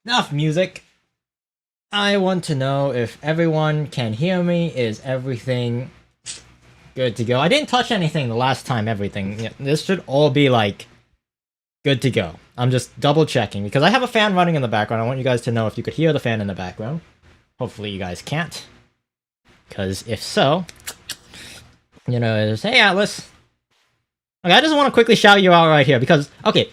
Enough music. I want to know if everyone can hear me. Is everything good to go? I didn't touch anything the last time. Everything. This should all be like good to go. I'm just double checking because I have a fan running in the background. I want you guys to know if you could hear the fan in the background. Hopefully you guys can't. Because if so, you know, it's, hey Atlas. Okay, I just want to quickly shout you out right here because, okay,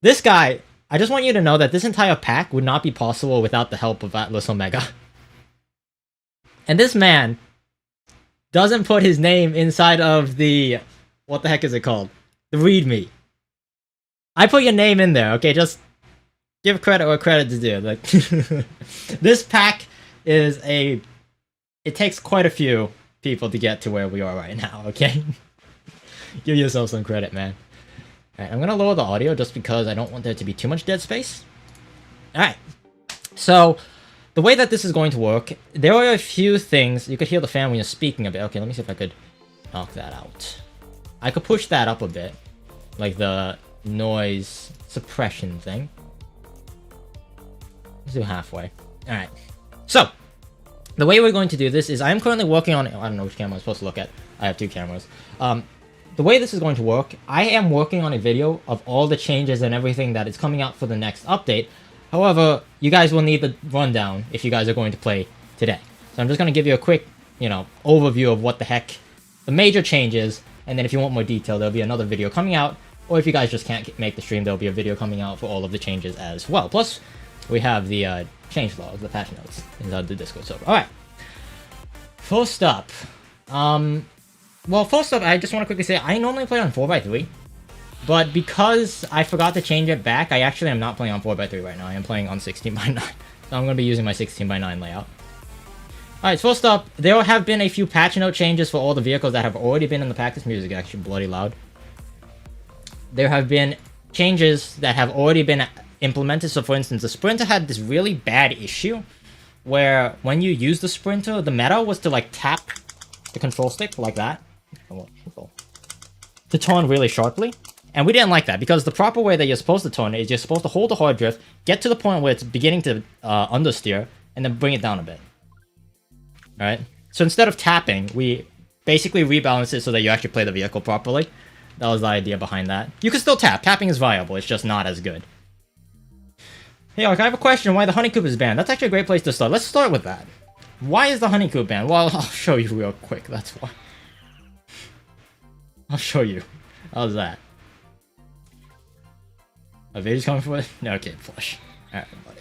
this guy, I just want you to know that this entire pack would not be possible without the help of Atlas Omega. And this man doesn't put his name inside of the, what the heck is it called? The README. I put your name in there, okay? Just give credit where credit's due. Like, this pack is a, it takes quite a few people to get to where we are right now, okay? Give yourself some credit, man. Alright, I'm gonna lower the audio just because I don't want there to be too much dead space. Alright. So, the way that this is going to work, there are a few things. You could hear the fan when you're speaking a bit. Okay, let me see if I could knock that out. I could push that up a bit. Like the noise suppression thing. Let's do halfway. Alright. So, the way we're going to do this is I'm currently working on... I don't know which camera I'm supposed to look at. I have two cameras. The way this is going to work, I am working on a video of all the changes and everything that is coming out for the next update. However, you guys will need the rundown if you guys are going to play today. So I'm just going to give you a quick, you know, overview of what the heck the major changes, and then if you want more detail, there'll be another video coming out, or if you guys just can't make the stream, there'll be a video coming out for all of the changes as well. Plus, we have the change logs, the patch notes, inside the Discord server. Alright. First up, well, first up, I just want to quickly say, I normally play on 4x3, but because I forgot to change it back, I actually am not playing on 4x3 right now. I am playing on 16x9, so I'm going to be using my 16x9 layout. Alright, so first up, there have been a few patch note changes for all the vehicles that have already been in the pack. This music is actually bloody loud. There have been changes that have already been implemented. So, for instance, the Sprinter had this really bad issue where when you use the Sprinter, the meta was to, like, tap the control stick like that. To turn really sharply. And we didn't like that, because the proper way that you're supposed to turn it is you're supposed to hold the hard drift, get to the point where it's beginning to understeer, and then bring it down a bit. Alright? So instead of tapping, we basically rebalance it so that you actually play the vehicle properly. That was the idea behind that. You can still tap. Tapping is viable, it's just not as good. Hey, Ark, I have a question why the Honeycoop is banned. That's actually a great place to start. Let's start with that. Why is the Honeycoop banned? Well, I'll show you real quick, that's why. I'll show you. How's that? A video's coming for it? No, okay, flush. Alright, buddy.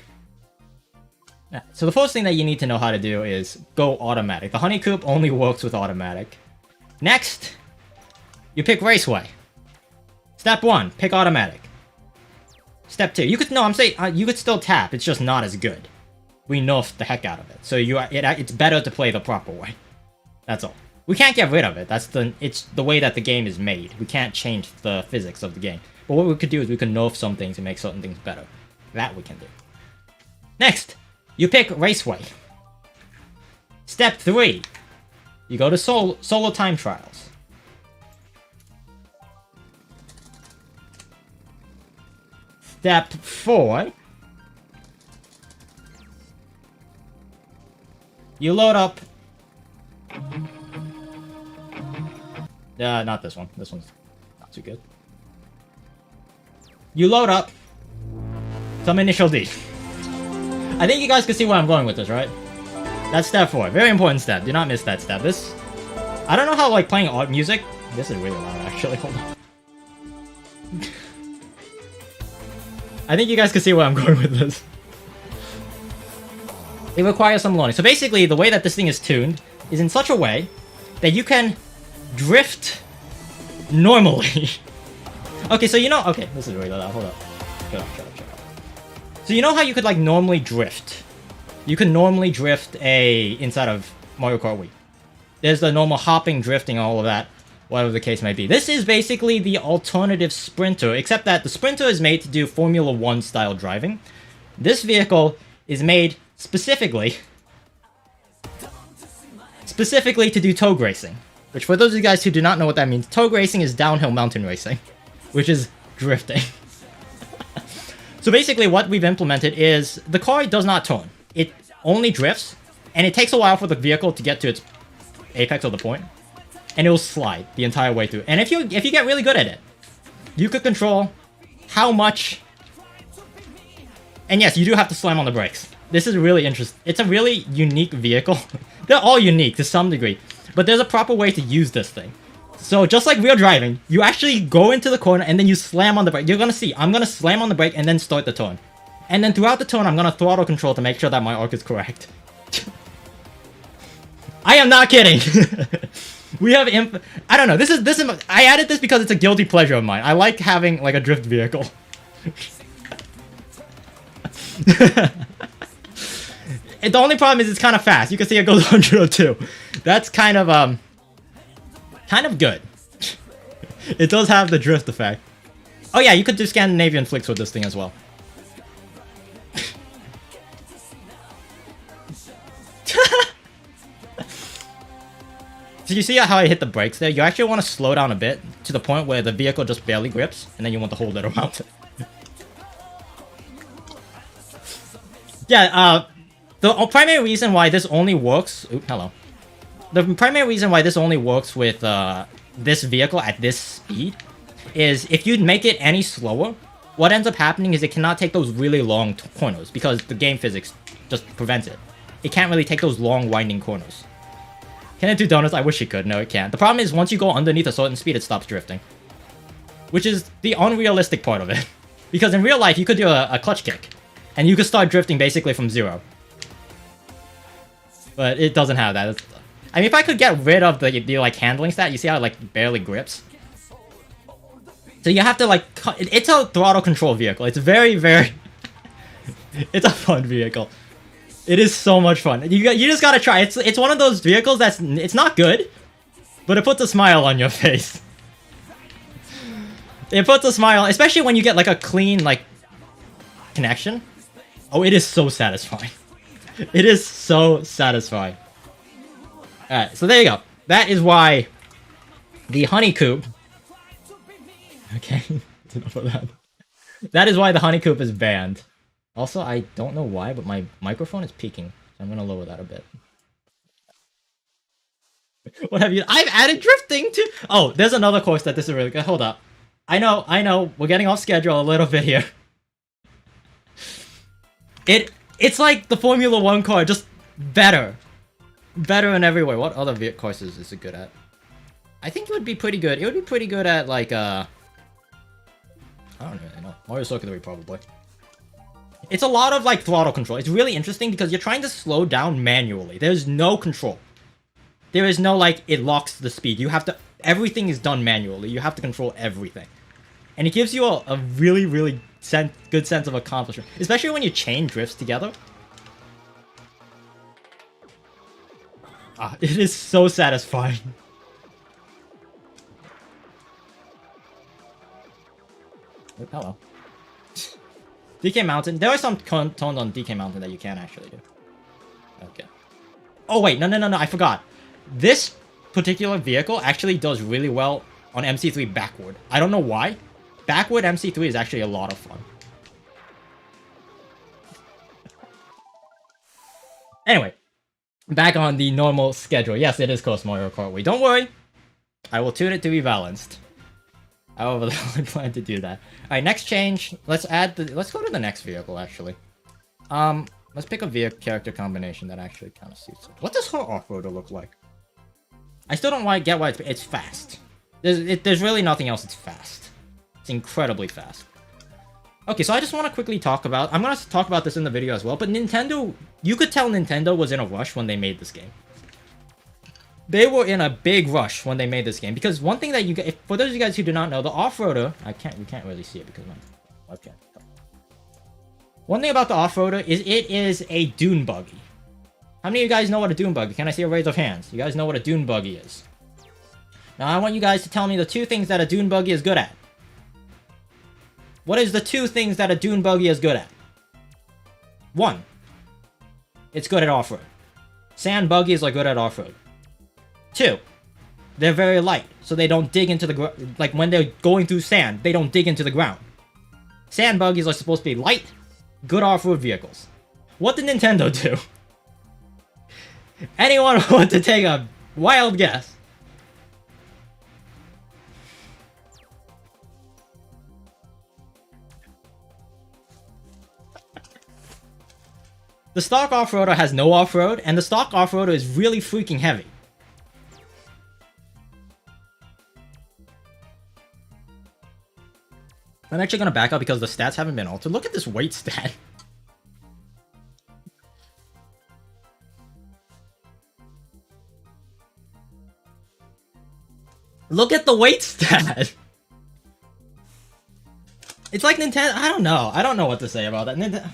Right, so the first thing that you need to know how to do is go automatic. The Honeycoop only works with automatic. Next, you pick Raceway. Step 1, pick automatic. Step 2, you could, no, I'm saying, you could still tap, it's just not as good. We nerfed the heck out of it, so it's better to play the proper way. That's all. We can't get rid of it. It's the way that the game is made. We can't change the physics of the game. But what we could do is we can nerf some things and make certain things better. That we can do. Next, you pick Raceway. Step 3, you go to solo time trials. Step 4, you load up... not this one. This one's not too good. You load up some initial D. I think you guys can see where I'm going with this, right? That's step 4. Very important step. Do not miss that step. This... I don't know how, like, playing art music... This is really loud, actually. Hold on. I think you guys can see where I'm going with this. It requires some learning. So basically, the way that this thing is tuned is in such a way that you can drift normally. Okay, so you know... Okay, this is really loud. Hold up. Shut up. So you know how you could, like, normally drift? You can normally drift inside of Mario Kart Wii. There's the normal hopping, drifting, all of that. Whatever the case may be. This is basically the alternative Sprinter, except that the Sprinter is made to do Formula 1 style driving. This vehicle is made specifically to do togue racing. Which, for those of you guys who do not know what that means, togue racing is downhill mountain racing. Which is drifting. So basically what we've implemented is the car does not turn. It only drifts, and it takes a while for the vehicle to get to its apex of the point, and it will slide the entire way through. And if you get really good at it, you could control how much... And yes, you do have to slam on the brakes. This is really interesting. It's a really unique vehicle. They're all unique to some degree, but there's a proper way to use this thing. So just like real driving, you actually go into the corner and then you slam on the brake. You're gonna see, I'm gonna slam on the brake and then start the turn. And then throughout the turn, I'm gonna throttle control to make sure that my arc is correct. I am not kidding. We have I don't know. This is I added this because it's a guilty pleasure of mine. I like having like a drift vehicle. The only problem is it's kind of fast. You can see it goes 102. That's kind of good. It does have the drift effect. Oh yeah, you could do Scandinavian flicks with this thing as well. So you see how I hit the brakes there? You actually want to slow down a bit to the point where the vehicle just barely grips, and then you want to hold it around it. Yeah, the primary reason why this only works... Ooh, hello. The primary reason why this only works with this vehicle at this speed is if you make it any slower, what ends up happening is it cannot take those really long corners because the game physics just prevents it. It can't really take those long winding corners. Can it do donuts? I wish it could. No, it can't. The problem is once you go underneath a certain speed, it stops drifting. Which is the unrealistic part of it. Because in real life, you could do a clutch kick. And you could start drifting basically from 0. But it doesn't have that. I mean, if I could get rid of the like handling stat, you see how it like barely grips? So you have to like... It's a throttle control vehicle. It's very, very... It's a fun vehicle. It is so much fun. You just gotta try. It's one of those vehicles that's... It's not good, but it puts a smile on your face. It puts a smile, especially when you get like a clean like connection. Oh, it is so satisfying. It is so satisfying. Alright, so there you go. That is why the Honey Coupe... Okay, enough of that. That is why the Honey Coupe is banned. Also, I don't know why, but my microphone is peaking. So I'm gonna lower that a bit. What have you... I've added drifting to... Oh, there's another course that this is really good. Hold up. I know. We're getting off schedule a little bit here. It's like the Formula 1 car, just better. Better in every way. What other courses is it good at? I think it would be pretty good. It would be pretty good at, like, I don't really know. Mario Circuit 3, probably. It's a lot of, like, throttle control. It's really interesting because you're trying to slow down manually. There's no control. There is no, like, it locks the speed. You have to... Everything is done manually. You have to control everything. And it gives you a really, really good sense of accomplishment. Especially when you chain drifts together. It is so satisfying. Oh, hello. DK Mountain. There are some tones on DK Mountain that you can actually do. Okay. Oh, wait. No. I forgot. This particular vehicle actually does really well on MC3 backward. I don't know why. Backward MC3 is actually a lot of fun. Anyway. Back on the normal schedule. Yes, it is close Mario Kart Wii. Don't worry. I will tune it to be balanced. However, I plan to do that. Alright, next change. Let's go to the next vehicle, actually. Let's pick a vehicle character combination that actually kind of suits it. What does her off-roader look like? I still don't get why it's fast. There's really nothing else. It's fast. It's incredibly fast. Okay, so I just want to quickly talk about... I'm going to talk about this in the video as well, but Nintendo... You could tell Nintendo was in a rush when they made this game. They were in a big rush when they made this game, because one thing that you get... For those of you guys who do not know, the off-roader... You can't really see it because my webcam... One thing about the off-roader is it is a dune buggy. How many of you guys know what a dune buggy is? Can I see a raise of hands? You guys know what a dune buggy is. Now I want you guys to tell me the 2 things that a dune buggy is good at. What is the 2 things that a dune buggy is good at? 1. It's good at off-road. Sand buggies are good at off-road. 2. They're very light, so they don't dig into the ground. Like, when they're going through sand, they don't dig into the ground. Sand buggies are supposed to be light, good off-road vehicles. What did Nintendo do? Anyone want to take a wild guess? The stock off-roader has no off-road, and the stock off-roader is really freaking heavy. I'm actually gonna back up because the stats haven't been altered. Look at this weight stat. Look at the weight stat. It's like Nintendo. I don't know. I don't know what to say about that.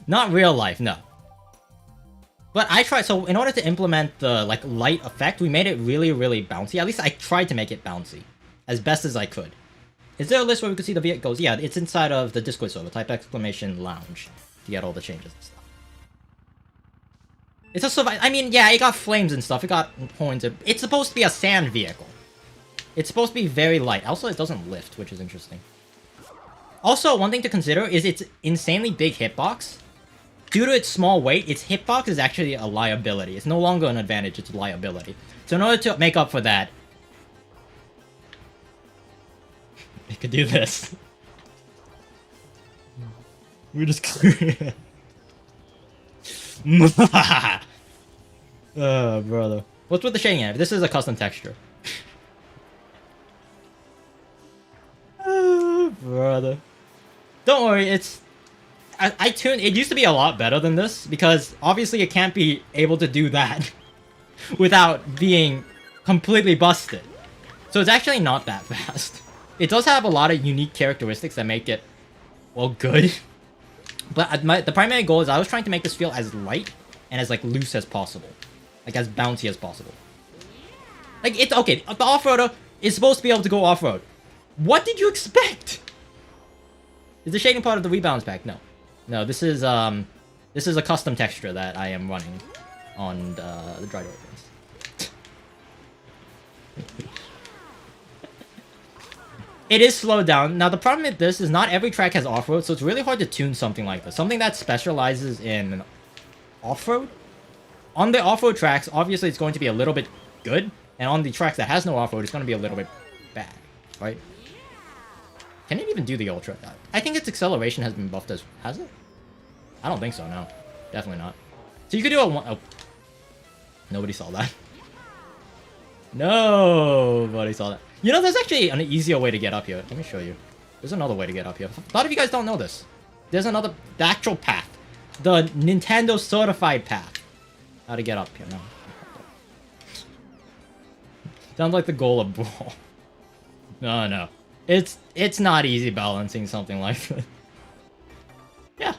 Not real life, no. But I tried. So in order to implement the like light effect, we made it really, really bouncy. At least I tried to make it bouncy as best as I could. Is there a list where we could see the vehicles? Yeah, it's inside of the Discord server. Type exclamation lounge to get all the changes and stuff. It's a survival. I mean, yeah, it got flames and stuff. It got horns. It's supposed to be a sand vehicle. It's supposed to be very light. Also, it doesn't lift, which is interesting. Also, one thing to consider is its insanely big hitbox. Due to its small weight, its hitbox is actually a liability. It's no longer an advantage, it's a liability. So in order to make up for that, it could do this. We're just clear. Oh, brother. What's with the shading in it? This is a custom texture. Oh, brother. Don't worry, it's... I tuned... It used to be a lot better than this, because obviously it can't be able to do that without being completely busted. So it's actually not that fast. It does have a lot of unique characteristics that make it, well, good. But the primary goal is I was trying to make this feel as light and as, like, loose as possible. Like, as bouncy as possible. Like, it's... Okay, the off-roader is supposed to be able to go off-road. What did you expect? Is the shading part of the rebalance pack? No. No, this is a custom texture that I am running on the dried organs. It is slowed down. Now, the problem with this is not every track has off-road, so it's really hard to tune something like this. Something that specializes in off-road. On the off-road tracks, obviously it's going to be a little bit good, and on the tracks that has no off-road, it's going to be a little bit bad, right? Can it even do the ultra? I think its acceleration has been buffed as... Has it? I don't think so, no. Definitely not. So you could do a one... Oh. Nobody saw that. Nobody saw that. You know, there's actually an easier way to get up here. Let me show you. There's another way to get up here. A lot of you guys don't know this. There's another... The actual path. The Nintendo certified path. How to get up here now. Sounds like the goal of Brawl. No, no. It's not easy balancing something like that. Yeah.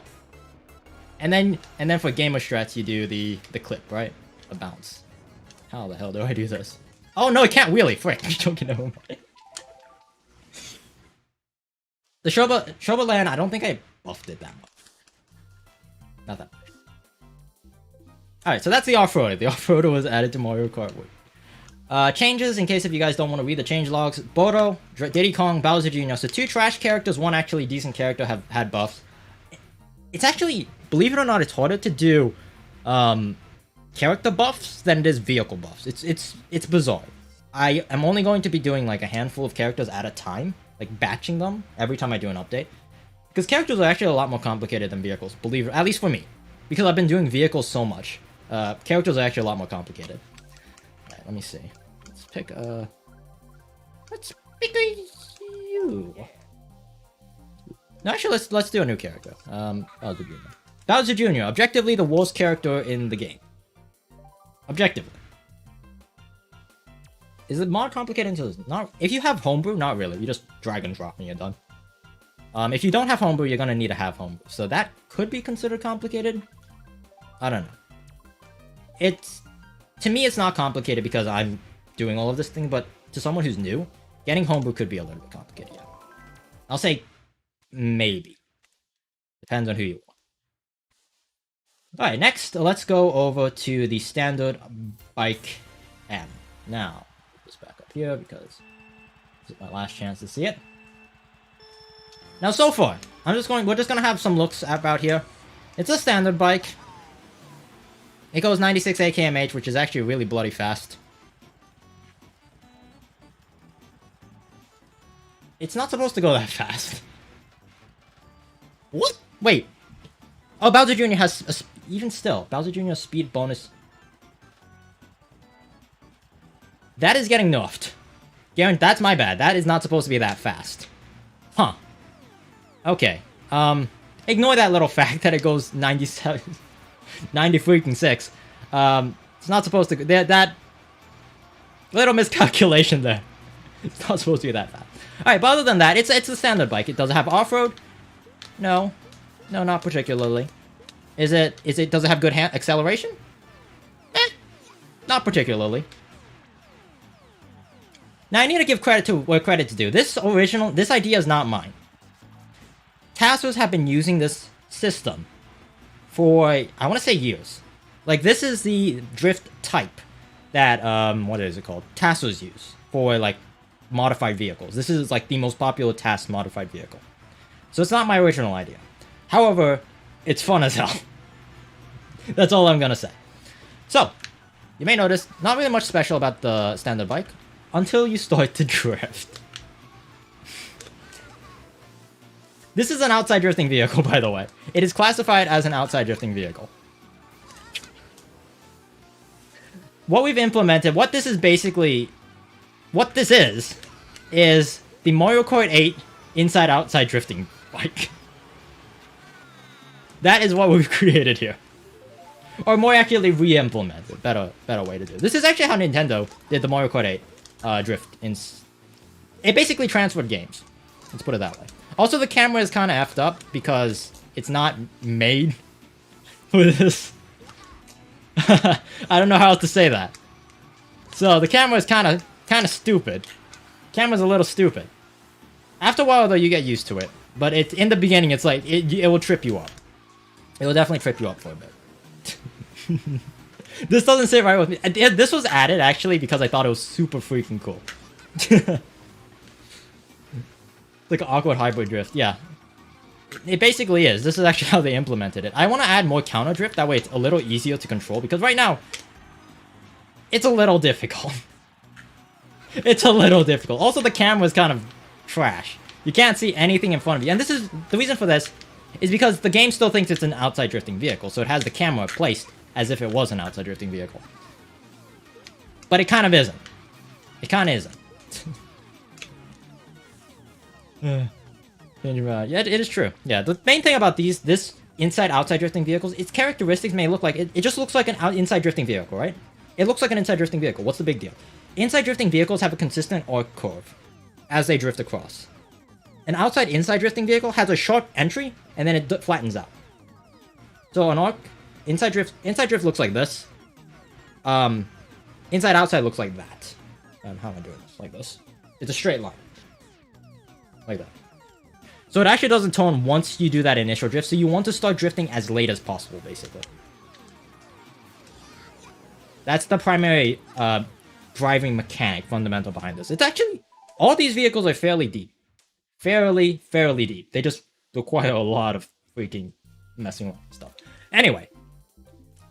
And then for gamer strats you do the clip, right? The bounce. How the hell do I do this? Oh no, it can't wheelie. Frick, I'm joking. Never mind. The Shoba Land, I don't think I buffed it that much. Not that much. Alright, so that's the off-roader. The off-roader was added to Mario Kart Wii. Changes, in case if you guys don't want to read the change logs. Bodo, Diddy Kong, Bowser Jr. So 2 trash characters, 1 actually decent character have had buffs. It's actually, believe it or not, it's harder to do character buffs than it is vehicle buffs. It's bizarre. I am only going to be doing like a handful of characters at a time, like batching them every time I do an update. Because characters are actually a lot more complicated than vehicles, believe it, at least for me. Because I've been doing vehicles so much. Characters are actually a lot more complicated. Alright, let me see. Let's pick a you. No, actually, let's do a new character. Bowser Jr. Bowser Jr. Objectively the worst character in the game. Objectively. Is it more complicated into not? If you have homebrew, not really. You just drag and drop and you're done. If you don't have homebrew, you're gonna need to have homebrew. So that could be considered complicated. I don't know. To me, it's not complicated because I'm doing all of this thing, but to someone who's new, getting homebrew could be a little bit complicated. Yeah. I'll say maybe. Depends on who you want. Alright, next, let's go over to the standard bike M. Now, just back up here because this is my last chance to see it. Now, so far, we're just gonna have some looks about here. It's a standard bike. It goes 96 km/h, which is actually really bloody fast. It's not supposed to go that fast. What? Wait. Oh, Bowser Jr. has even still, Bowser Jr. has speed bonus. That is getting nerfed. Garen, that's my bad. That is not supposed to be that fast. Huh. Okay. Ignore that little fact that it goes 97... 90 freaking 6. It's not supposed to... That little miscalculation there. It's not supposed to be that fast. Alright, but other than that, it's a standard bike. It does have off-road? No. No, not particularly. Does it have good acceleration? Not particularly. Now, I need to give credit to where credit's due. This idea is not mine. Taskers have been using this system for, I want to say years. Like, this is the drift type that, what is it called? Taskers use for, like, modified vehicles. This is, like, the most popular task modified vehicle. So it's not my original idea. However, it's fun as hell. That's all I'm gonna say. So, you may notice, not really much special about the standard bike until you start to drift. This is an outside drifting vehicle, by the way. It is classified as an outside drifting vehicle. What we've implemented, what this is the Mario Kart 8 inside-outside drifting bike. That is what we've created here. Or more accurately, re-implemented. Better way to do it. This is actually how Nintendo did the Mario Kart 8 drift. It basically transferred games. Let's put it that way. Also, the camera is kind of effed up because it's not made for this. I don't know how else to say that. So the camera is kind of stupid. Camera's a little stupid. After a while, though, you get used to it. But in the beginning, it's like it will trip you up. It will definitely trip you up for a bit. This doesn't sit right with me. This was added actually because I thought it was super freaking cool. Like an awkward hybrid drift, yeah. It basically is. This is actually how they implemented it. I want to add more counter drift, that way it's a little easier to control, because right now, it's a little difficult. It's a little difficult. Also, the camera is kind of trash. You can't see anything in front of you. And this is, the reason for this is because the game still thinks it's an outside drifting vehicle, so it has the camera placed as if it was an outside drifting vehicle. But it kind of isn't. It kind of isn't. Yeah, it is true. Yeah, the main thing about this inside-outside drifting vehicles, its characteristics may look like... It just looks like an inside drifting vehicle, right? It looks like an inside drifting vehicle. What's the big deal? Inside drifting vehicles have a consistent arc curve as they drift across. An inside drifting vehicle has a sharp entry, and then it flattens out. So an arc... Inside drift looks like this. Inside-outside looks like that. How am I doing this? Like this. It's a straight line. Like that. So it actually doesn't turn once you do that initial drift, so you want to start drifting as late as possible, basically. That's the primary driving mechanic fundamental behind this. It's actually... All these vehicles are fairly deep. Fairly deep. They just require a lot of freaking messing around with stuff. Anyway.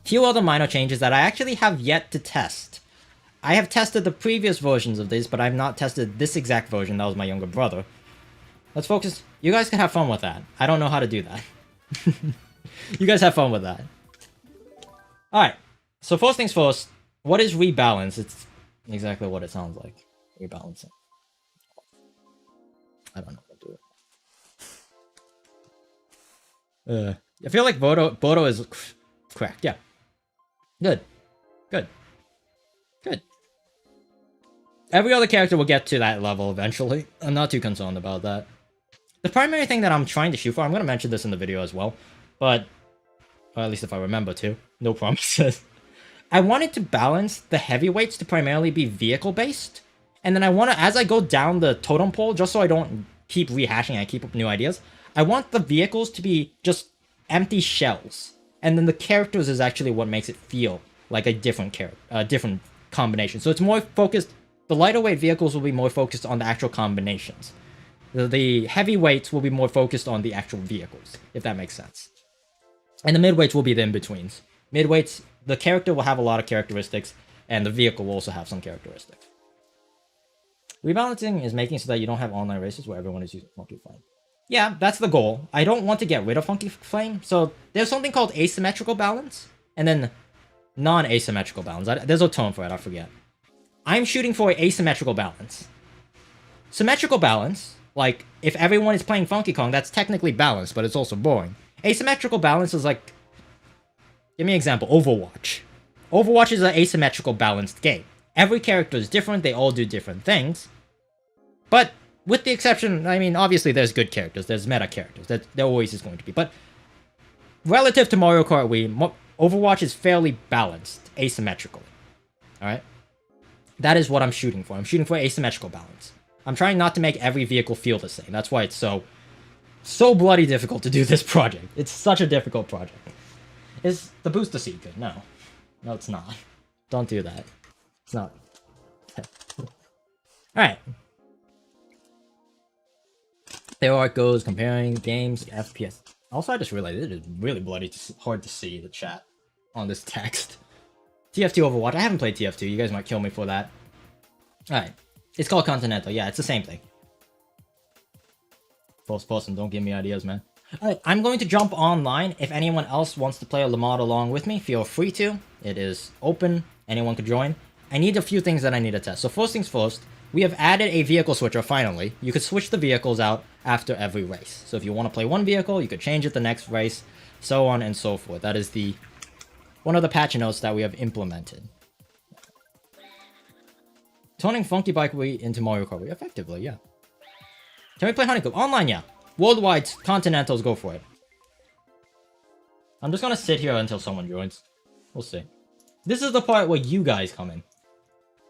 Few other minor changes that I actually have yet to test. I have tested the previous versions of this, but I've not tested this exact version. That was my younger brother. Let's focus. You guys can have fun with that. I don't know how to do that. You guys have fun with that. Alright. So first things first. What is rebalance? It's exactly what it sounds like. Rebalancing. I don't know how to do it. I feel like Bodo is cracked. Yeah. Good. Every other character will get to that level eventually. I'm not too concerned about that. The primary thing that I'm trying to shoot for, I'm going to mention this in the video as well, but, or at least if I remember to, no promises. I wanted to balance the heavyweights to primarily be vehicle-based, and then I want to, as I go down the totem pole, just so I don't keep rehashing, I keep up new ideas, I want the vehicles to be just empty shells, and then the characters is actually what makes it feel like a different different combination. So it's more focused, the lighter weight vehicles will be more focused on the actual combinations. The heavyweights will be more focused on the actual vehicles, if that makes sense. And the midweights will be the in-betweens. Midweights, the character will have a lot of characteristics, and the vehicle will also have some characteristics. Rebalancing is making so that you don't have online races where everyone is using Funky Flame. Yeah, that's the goal. I don't want to get rid of Funky Flame, so there's something called asymmetrical balance, and then non-asymmetrical balance. There's a term for it, I forget. I'm shooting for asymmetrical balance. Symmetrical balance, like, if everyone is playing Funky Kong, that's technically balanced, but it's also boring. Asymmetrical balance is like... Give me an example. Overwatch. Overwatch is an asymmetrical balanced game. Every character is different, they all do different things. But, with the exception, I mean, obviously there's good characters, there's meta characters, there always is going to be. But, relative to Mario Kart Wii, Overwatch is fairly balanced, asymmetrically. Alright? That is what I'm shooting for. I'm shooting for asymmetrical balance. I'm trying not to make every vehicle feel the same. That's why it's so bloody difficult to do this project. It's such a difficult project. Is the booster seat good? No. No, it's not. Don't do that. It's not. Alright. There it goes, comparing games, FPS. Also, I just realized it is really bloody hard to see the chat on this text. TF2 Overwatch. I haven't played TF2. You guys might kill me for that. Alright. It's called Continental. Yeah, it's the same thing. False person, don't give me ideas, man. Alright, I'm going to jump online. If anyone else wants to play a mod along with me, feel free to. It is open. Anyone could join. I need a few things that I need to test. So first things first, we have added a vehicle switcher, finally. You could switch the vehicles out after every race. So if you want to play one vehicle, you could change it the next race, so on and so forth. That is one of the patch notes that we have implemented. Turning Funky Bike Wii into Mario Kart Wii. Effectively, yeah. Can we play Honeycomb? Online, yeah. Worldwide, Continentals, go for it. I'm just gonna sit here until someone joins. We'll see. This is the part where you guys come in.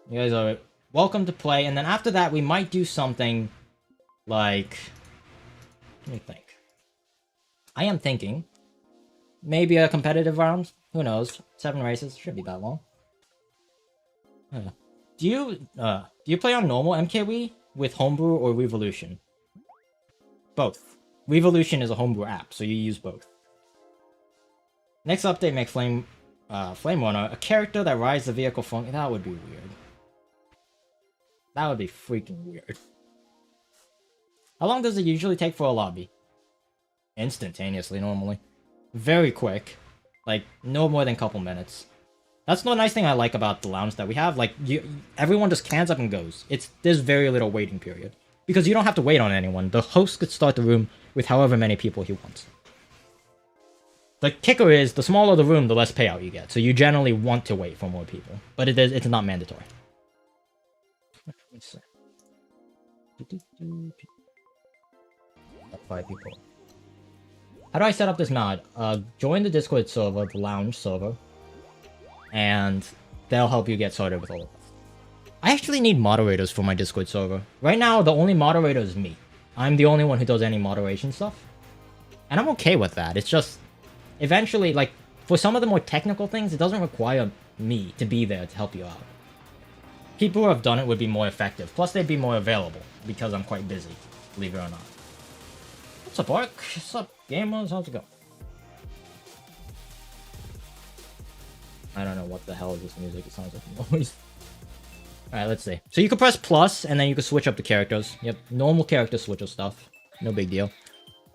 You guys are welcome to play, and then after that, we might do something like... Let me think. I am thinking... Maybe a competitive round? Who knows? 7 races. Shouldn't be that long. Yeah. Do you play on normal MKWii with Homebrew or Revolution? Both. Revolution is a Homebrew app, so you use both. Next update, make Flame Runner a character that rides the vehicle funky. That would be weird. That would be freaking weird. How long does it usually take for a lobby? Instantaneously, normally. Very quick. Like, no more than a couple minutes. That's the nice thing I like about the lounge that we have. Like, everyone just cans up and goes. There's very little waiting period. Because you don't have to wait on anyone. The host could start the room with however many people he wants. The kicker is, the smaller the room, the less payout you get. So you generally want to wait for more people. But it's not mandatory. Let's see. 5 people. How do I set up this mod? Join the Discord server, the lounge server. And they'll help you get started with all of this. I actually need moderators for my Discord server. Right now, the only moderator is me. I'm the only one who does any moderation stuff. And I'm okay with that. It's just, eventually, like, for some of the more technical things, it doesn't require me to be there to help you out. People who have done it would be more effective. Plus, they'd be more available, because I'm quite busy, believe it or not. What's up, Ark? What's up, gamers? How's it going? I don't know what the hell is this music. It sounds like noise. Alright, let's see. So you can press plus, and then you can switch up the characters. Yep, normal character switcher stuff. No big deal.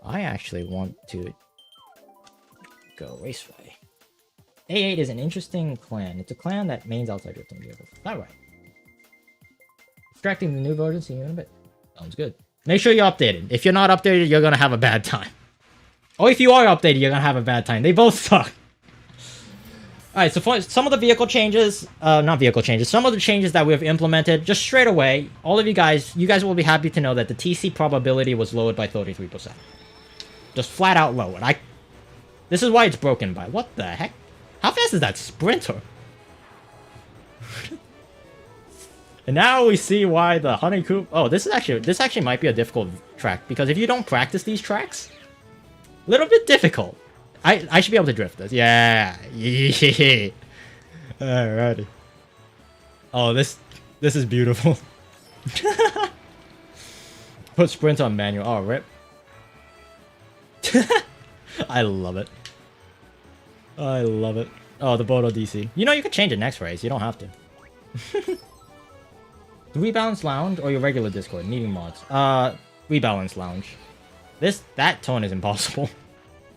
I actually want to go Raceway. A8 is an interesting clan. It's a clan that mains outside drifting vehicles. Is that right? Extracting the new version, see you in a bit. Sounds good. Make sure you're updated. If you're not updated, you're gonna have a bad time. Or if you are updated, you're gonna have a bad time. They both suck. Alright, so for some of the vehicle changes, not vehicle changes, some of the changes that we have implemented, just straight away, all of you guys will be happy to know that the TC probability was lowered by 33%. Just flat out lowered. This is why it's broken by. What the heck? How fast is that sprinter? And now we see why the Honeycomb... Oh, this actually might be a difficult track, because if you don't practice these tracks, a little bit difficult. I should be able to drift this. Yeah. Alrighty. Oh, this is beautiful. Put sprint on manual. Oh, rip. I love it. I love it. Oh, the Bodo DC. You know, you could change it next race. You don't have to. The Rebalance Lounge or your regular Discord? Needing mods. Rebalance Lounge. That tone is impossible.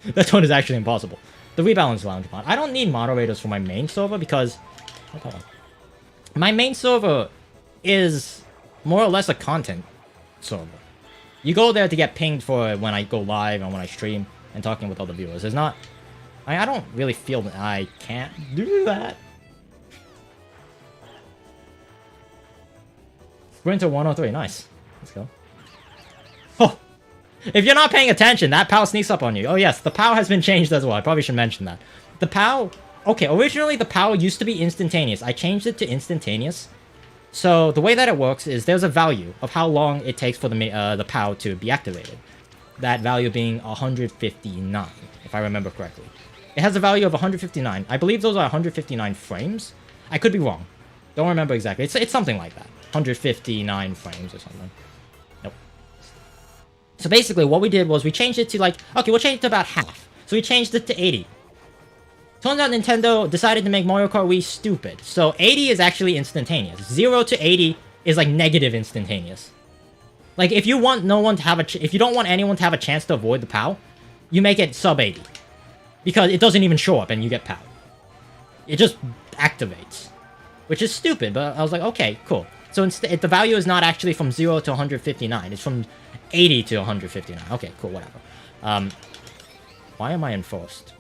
That tone is actually impossible. The Rebalance Lounge mod. I don't need moderators for my main server because... Hold on. My main server is more or less a content server. You go there to get pinged for when I go live and when I stream and talking with other viewers. There's not... I don't really feel that I can't do that. Sprinter 103, nice. Let's go. Oh! If you're not paying attention, that POW sneaks up on you. Oh yes, the POW has been changed as well. I probably should mention that. The POW... Okay, originally the POW used to be instantaneous. I changed it to instantaneous. So the way that it works is there's a value of how long it takes for the POW to be activated. That value being 159, if I remember correctly. It has a value of 159. I believe those are 159 frames. I could be wrong. Don't remember exactly. It's something like that. 159 frames or something. Nope. So basically what we did was we changed it to like... Okay, we'll change it to about half. So we changed it to 80. Turns out Nintendo decided to make Mario Kart Wii stupid. So 80 is actually instantaneous. 0 to 80 is like negative instantaneous. Like if you want no one to have if you don't want anyone to have a chance to avoid the POW, you make it sub 80. Because it doesn't even show up and you get POW. It just activates. Which is stupid, but I was like, okay, cool. So instead, the value is not actually from 0 to 159. It's from 80 to 159. Okay, cool, whatever. Why am I in first?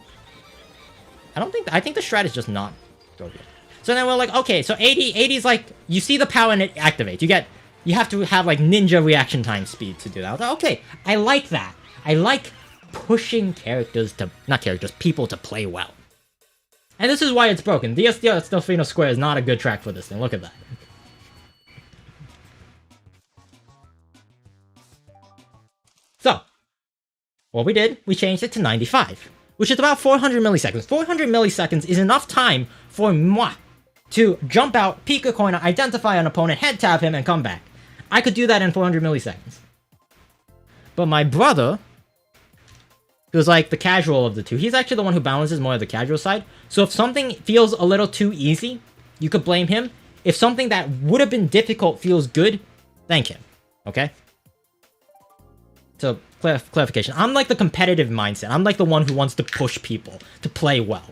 I think the strat is just not so good. So then we're like, okay, so 80 is like, you see the POW and it activates. You have to have like ninja reaction time speed to do that. I was like, okay, I like that. I like pushing people to play well. And this is why it's broken. DSDL Delfino Square is not a good track for this thing. Look at that. So, what we did, we changed it to 95. Which is about 400 milliseconds. 400 milliseconds is enough time for moi to jump out, peek a corner, identify an opponent, head tap him, and come back. I could do that in 400 milliseconds. But my brother, who's like the casual of the two, he's actually the one who balances more of the casual side. So if something feels a little too easy, you could blame him. If something that would have been difficult feels good, thank him. Okay? So, clarification. I'm like the competitive mindset. I'm like the one who wants to push people to play well.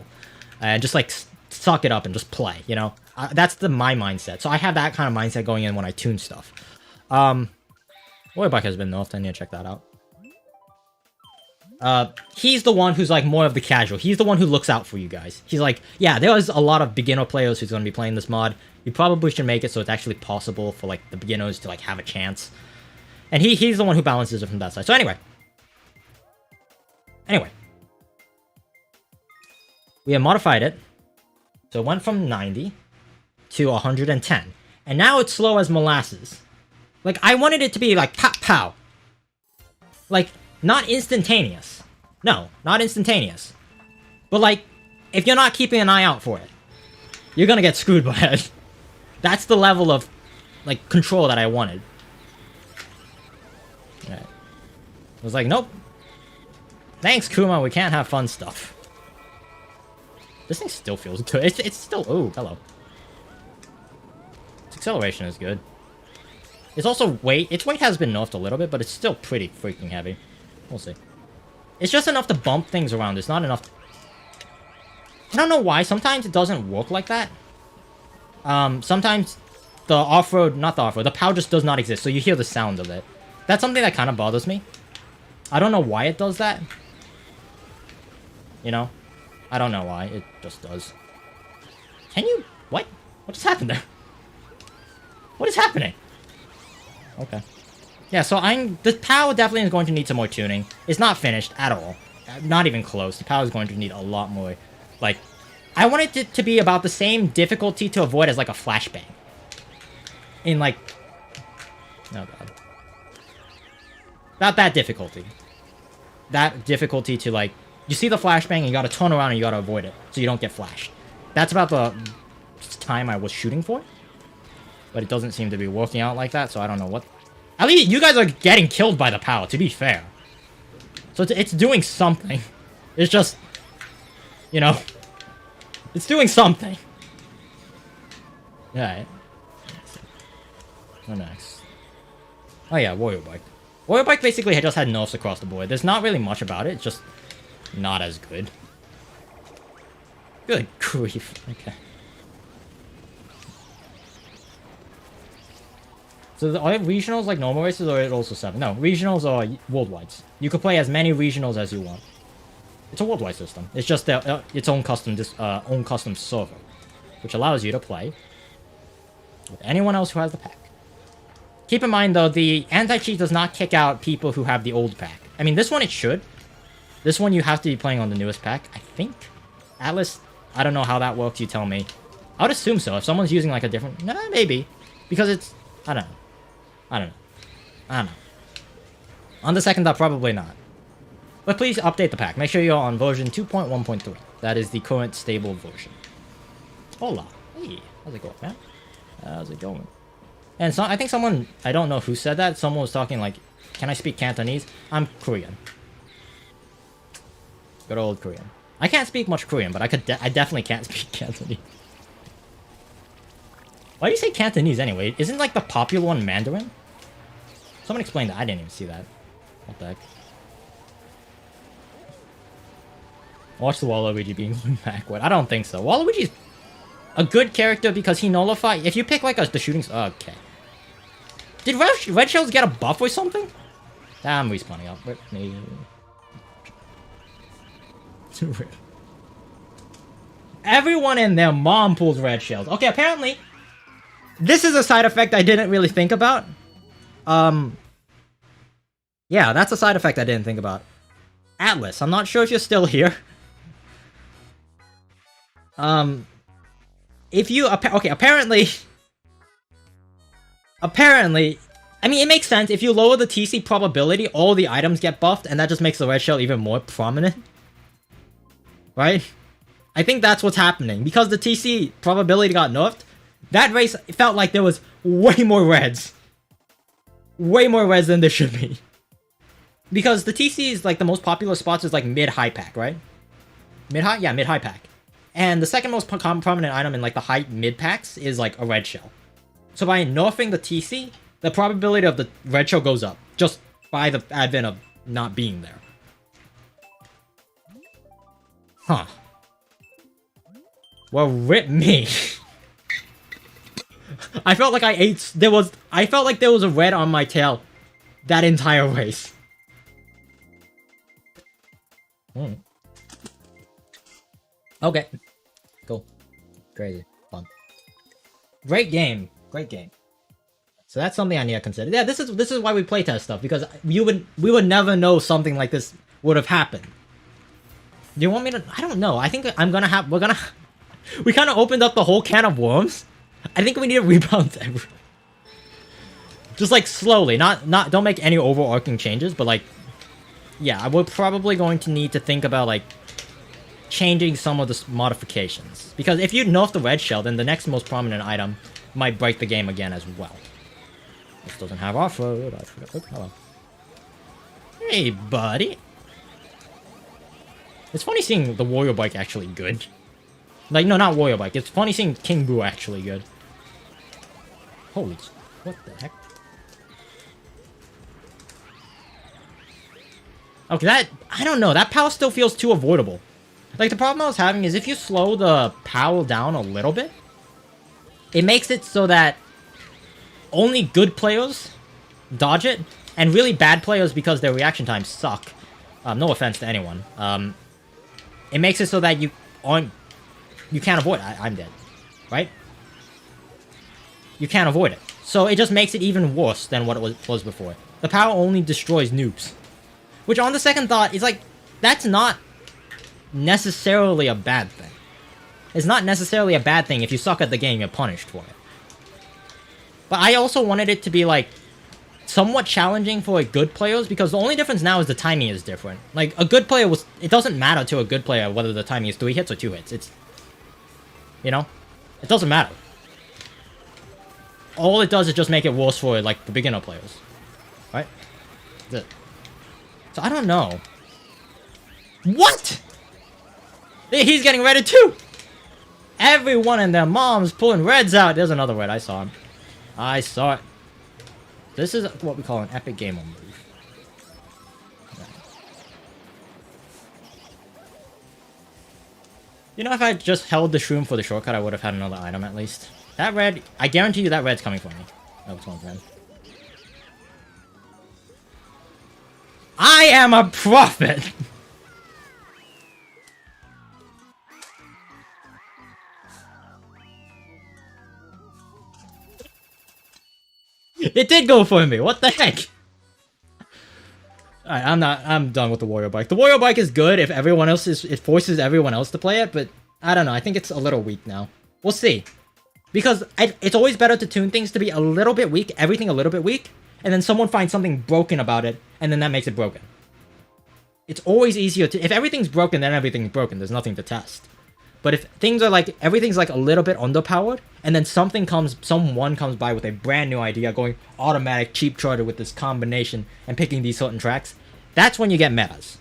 And just like suck it up and just play, you know? That's my mindset. So I have that kind of mindset going in when I tune stuff. Warrior has been nerfed. I need to check that out. He's the one who's like more of the casual. He's the one who looks out for you guys. He's like, yeah, there's a lot of beginner players who's going to be playing this mod. You probably should make it so it's actually possible for like the beginners to like have a chance. And he's the one who balances it from that side. So anyway. We have modified it. So it went from 90 to 110. And now it's slow as molasses. Like, I wanted it to be like, pow, pow. Like, not instantaneous. No, not instantaneous. But like, if you're not keeping an eye out for it, you're gonna get screwed by it. That's the level of, like, control that I wanted. Right. I was like, nope. Thanks, Kuma, we can't have fun stuff. This thing still feels good. It's still... Oh, hello. Its acceleration is good. It's also weight. Its weight has been nerfed a little bit, but it's still pretty freaking heavy. We'll see. It's just enough to bump things around. It's not enough... I don't know why. Sometimes it doesn't work like that. Sometimes the off-road... Not the off-road. The POW just does not exist, so you hear the sound of it. That's something that kind of bothers me. I don't know why it does that. You know? I don't know why. It just does. Can you... What? What just happened there? What is happening? Okay. Yeah, so the POW definitely is going to need some more tuning. It's not finished at all. Not even close. The POW is going to need a lot more. Like, I want it to be about the same difficulty to avoid as like a flashbang. In like... Oh god. Not that difficulty. That difficulty to like... You see the flashbang and you gotta turn around and you gotta avoid it. So you don't get flashed. That's about the time I was shooting for. But it doesn't seem to be working out like that, so I don't know what... At least you guys are getting killed by the power, to be fair. So it's doing something. It's just, you know, it's doing something. Alright. What next? Oh yeah, Warrior Bike. Warrior Bike basically just had nerfs across the board. There's not really much about it, it's just not as good. Good grief. Okay. So are regionals like normal races, or are it also 7? No, regionals are worldwides. You can play as many regionals as you want. It's a worldwide system. It's just its own custom server, which allows you to play with anyone else who has the pack. Keep in mind though, the anti-cheat does not kick out people who have the old pack. I mean, this one it should. This one you have to be playing on the newest pack, I think. Atlas, I don't know how that works. You tell me. I would assume so. If someone's using like a different, maybe, because it's I don't know. On the second thought, probably not. But please update the pack. Make sure you're on version 2.1.3. That is the current stable version. Hola. Hey, how's it going, man? How's it going? And so I think someone, I don't know who said that. Someone was talking like, can I speak Cantonese? I'm Korean. Good old Korean. I can't speak much Korean, but I definitely can't speak Cantonese. Why do you say Cantonese anyway? Isn't like the popular one Mandarin? Someone explained that. I didn't even see that. What the heck? Watch the Waluigi being backward. I don't think so. Waluigi's a good character because he nullifies. If you pick like the shooting. Okay. Did Red Shells get a buff or something? I'm respawning up. Maybe. Everyone and their mom pulls Red Shells. Okay, apparently this is a side effect I didn't really think about. Yeah, that's a side effect I didn't think about. Atlas, I'm not sure if you're still here. If you okay, apparently, I mean, it makes sense. If you lower the TC probability, all the items get buffed, and that just makes the red shell even more prominent, right? I think that's what's happening because the TC probability got nerfed. That race felt like there was way more reds than there should be. Because the TC is like the most popular spots is like mid-high pack, right? Mid-high? Yeah, mid-high pack. And the second most prominent item in like the high mid packs is like a red shell. So by nerfing the TC, the probability of the red shell goes up. Just by the advent of not being there. Huh. Well, rip me. I felt like I felt like there was a red on my tail that entire race. Okay. Cool. Crazy. Fun. Great game. Great game. So that's something I need to consider. Yeah, this is why we playtest stuff, because we would never know something like this would have happened. Do you want me to? I don't know. I think we kind of opened up the whole can of worms. I think we need to rebalance everything. Just like slowly, don't make any overarching changes, but like, yeah, we're probably going to need to think about like changing some of the modifications. Because if you nerf the red shell, then the next most prominent item might break the game again as well. This doesn't have off-road. I forgot. Oh, hello. Hey, buddy. It's funny seeing the warrior bike actually good. Like, no, not warrior bike. It's funny seeing King Boo actually good. Holy... What the heck? Okay, that... I don't know. That power still feels too avoidable. Like, the problem I was having is if you slow the power down a little bit, it makes it so that only good players dodge it, and really bad players, because their reaction times suck. No offense to anyone. It makes it so that you can't avoid it. I'm dead. Right? You can't avoid it. So it just makes it even worse than what it was before. The power only destroys noobs. Which, on the second thought, is like, that's not necessarily a bad thing. It's not necessarily a bad thing if you suck at the game, you're punished for it. But I also wanted it to be, like, somewhat challenging for good players, because the only difference now is the timing is different. Like, a good player was... It doesn't matter to a good player whether the timing is 3 hits or 2 hits. It's... You know? It doesn't matter. All it does is just make it worse for, like, the beginner players. Right? So I don't know. What? He's getting ready too! Everyone and their moms pulling reds out. There's another red. I saw him. I saw it. This is what we call an epic gamer move. You know, if I just held the shroom for the shortcut, I would have had another item at least. That red, I guarantee you that red's coming for me. Oh, it's going for him. I am a prophet! It did go for me, what the heck? Alright, I'm done with the warrior bike. The warrior bike is good if everyone else it forces everyone else to play it, but I don't know, I think it's a little weak now. We'll see. Because it's always better to tune things to be a little bit weak, everything a little bit weak, and then someone finds something broken about it, and then that makes it broken. It's always easier to, if everything's broken, then everything's broken, there's nothing to test. But if things are like, everything's like a little bit underpowered, and then someone comes by with a brand new idea, going automatic cheap charter with this combination, and picking these certain tracks, that's when you get metas.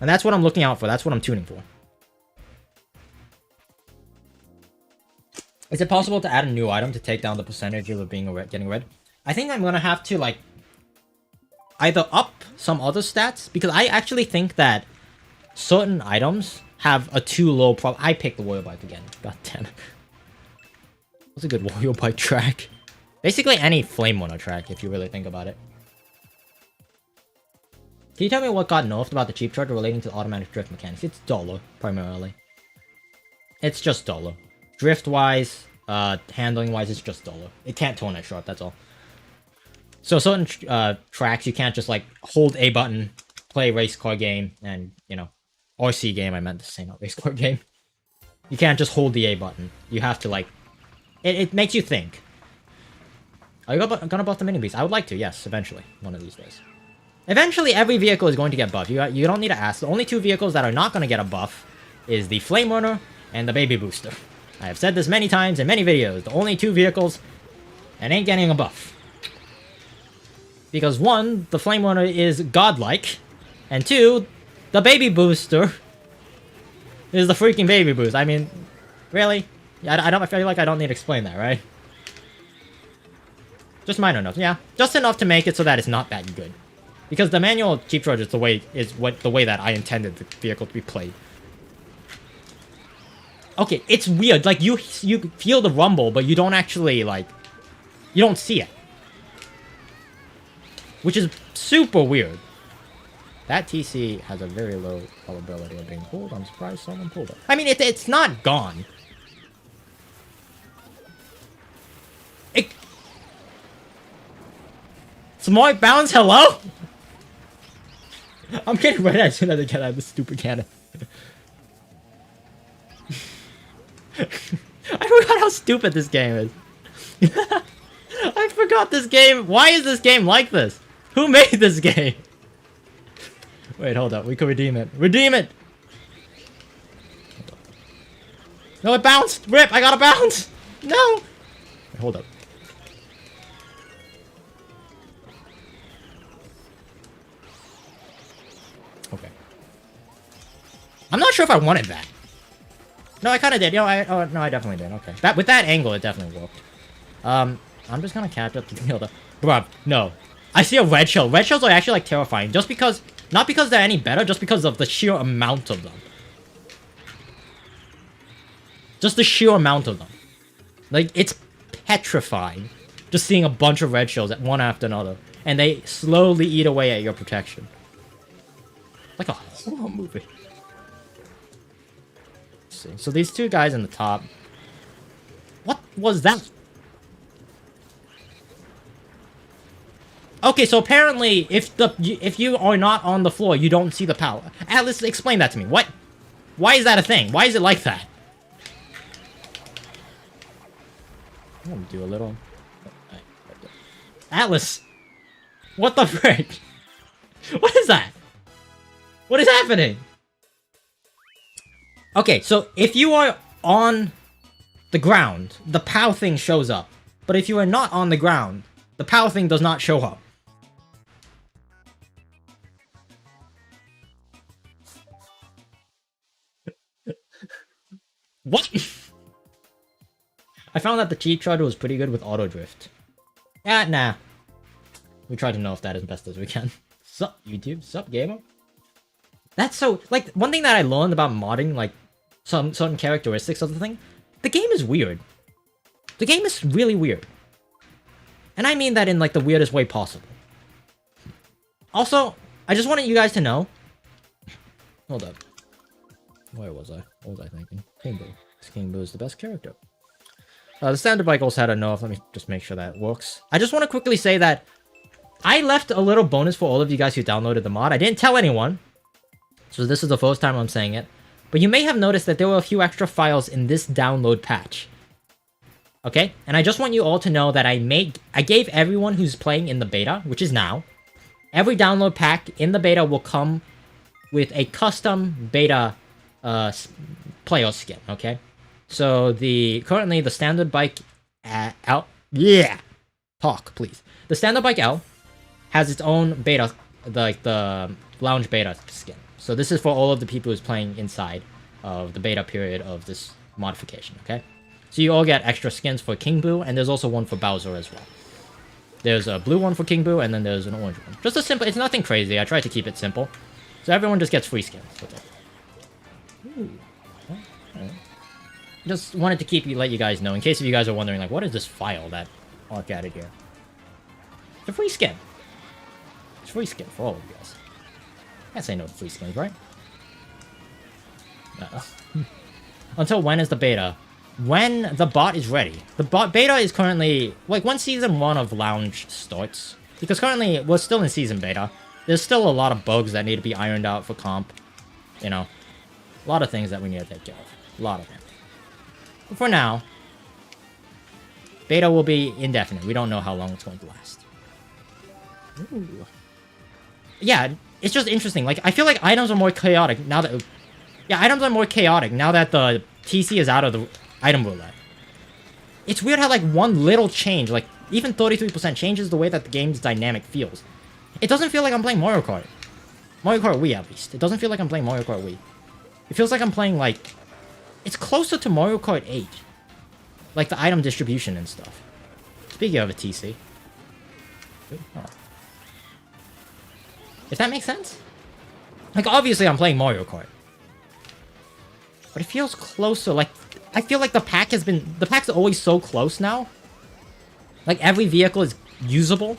And that's what I'm looking out for, that's what I'm tuning for. Is it possible to add a new item to take down the percentage of being getting red? I think I'm gonna have to like, either up some other stats, because I actually think that certain items have a too low I picked the warrior bike again. God damn it. That's a good warrior bike track. Basically any flame runner track, if you really think about it. Can you tell me what got nerfed about the cheap charger relating to automatic drift mechanics? It's dollar, primarily. It's just dollar. Drift-wise, handling-wise, it's just dollar. It can't turn it sharp, that's all. So certain tracks, you can't just like hold A button, play race car game, and, you know, RC game, I meant to say, not race car game. You can't just hold the A button. You have to, like... It makes you think. Are you gonna buff the mini beast? I would like to, yes, eventually. One of these days. Eventually, every vehicle is going to get buffed. You don't need to ask. The only two vehicles that are not going to get a buff is the Flame Runner and the Baby Booster. I have said this many times in many videos. The only two vehicles that ain't getting a buff. Because one, the Flame Runner is godlike, and two, the Baby Booster is the freaking Baby Boost. I mean, really? I feel like I don't need to explain that, right? Just minor enough, yeah. Just enough to make it so that it's not that good. Because the manual cheap charge is the way that I intended the vehicle to be played. Okay, it's weird. Like you feel the rumble, but you don't actually like you don't see it. Which is super weird. That TC has a very low probability of being pulled. I'm surprised someone pulled it. I mean, it's not gone. Smart bounce, hello? I'm getting ready as soon as I get out of this stupid cannon. I forgot how stupid this game is. I forgot this game. Why is this game like this? Who made this game? Wait, hold up. We can redeem it. Redeem it! No, it bounced! Rip, I gotta bounce! No! Wait, hold up. Okay. I'm not sure if I wanted that. No, I kind of did. You know, no, I definitely did. Okay. With that angle, it definitely worked. I'm just gonna catch up to the other. Bruh, no. I see a red shell. Red shells are actually, like, terrifying. Just because... Not because they're any better, just because of the sheer amount of them. Just the sheer amount of them. Like, it's petrifying. Just seeing a bunch of red shells at one after another. And they slowly eat away at your protection. Like a horror movie. Let's see. So these two guys in the top. What was that? Okay, so apparently, if you are not on the floor, you don't see the power. Atlas, explain that to me. What? Why is that a thing? Why is it like that? I'm gonna do a little... Atlas! What the frick? What is that? What is happening? Okay, so if you are on the ground, the POW thing shows up. But if you are not on the ground, the POW thing does not show up. What? I found that the cheat charger was pretty good with auto drift. Yeah, nah. We try to know if that as best as we can. Sup, YouTube? Sup, gamer? That's so... Like, one thing that I learned about modding, like, some certain characteristics of the thing, the game is weird. The game is really weird. And I mean that in, like, the weirdest way possible. Also, I just wanted you guys to know... Hold up. Where was I? What was I thinking? King Boo. King Boo is the best character. The standard bike also had a no-off. Let me just make sure that works. I just want to quickly say that I left a little bonus for all of you guys who downloaded the mod. I didn't tell anyone, so this is the first time I'm saying it. But you may have noticed that there were a few extra files in this download patch. Okay? And I just want you all to know that I gave everyone who's playing in the beta, which is now, every download pack in the beta will come with a custom beta player skin, okay? So currently the standard bike L, yeah, talk please. The standard bike L has its own beta, like the lounge beta skin. So this is for all of the people who's playing inside of the beta period of this modification, okay? So you all get extra skins for King Boo, and there's also one for Bowser as well. There's a blue one for King Boo, and then there's an orange one. Just a simple, it's nothing crazy. I tried to keep it simple. So everyone just gets free skins. Okay. Ooh. Right. Just wanted to let you guys know, in case if you guys are wondering, like, what is this file that Ark added here? It's a free skin. It's a free skin for all of you guys. Can't say no to free skins, right? Until when is the beta? When the bot is ready. The bot beta is currently, like, when Season 1 of Lounge starts. Because currently, we're still in Season Beta. There's still a lot of bugs that need to be ironed out for comp. You know, a lot of things that we need to take care of. A lot of them. But for now, beta will be indefinite. We don't know how long it's going to last. Ooh. Yeah, it's just interesting. Like, I feel like items are more chaotic now that... Yeah, items are more chaotic now that the TC is out of the item roulette. It's weird how, like, one little change, like, even 33% changes the way that the game's dynamic feels. It doesn't feel like I'm playing Mario Kart. Mario Kart Wii, at least. It doesn't feel like I'm playing Mario Kart Wii. It feels like I'm playing, like... It's closer to Mario Kart 8. Like, the item distribution and stuff. Speaking of a TC. Oh. If that makes sense? Like, obviously I'm playing Mario Kart. But it feels closer, like... I feel like the pack has been... The pack's always so close now. Like, every vehicle is usable.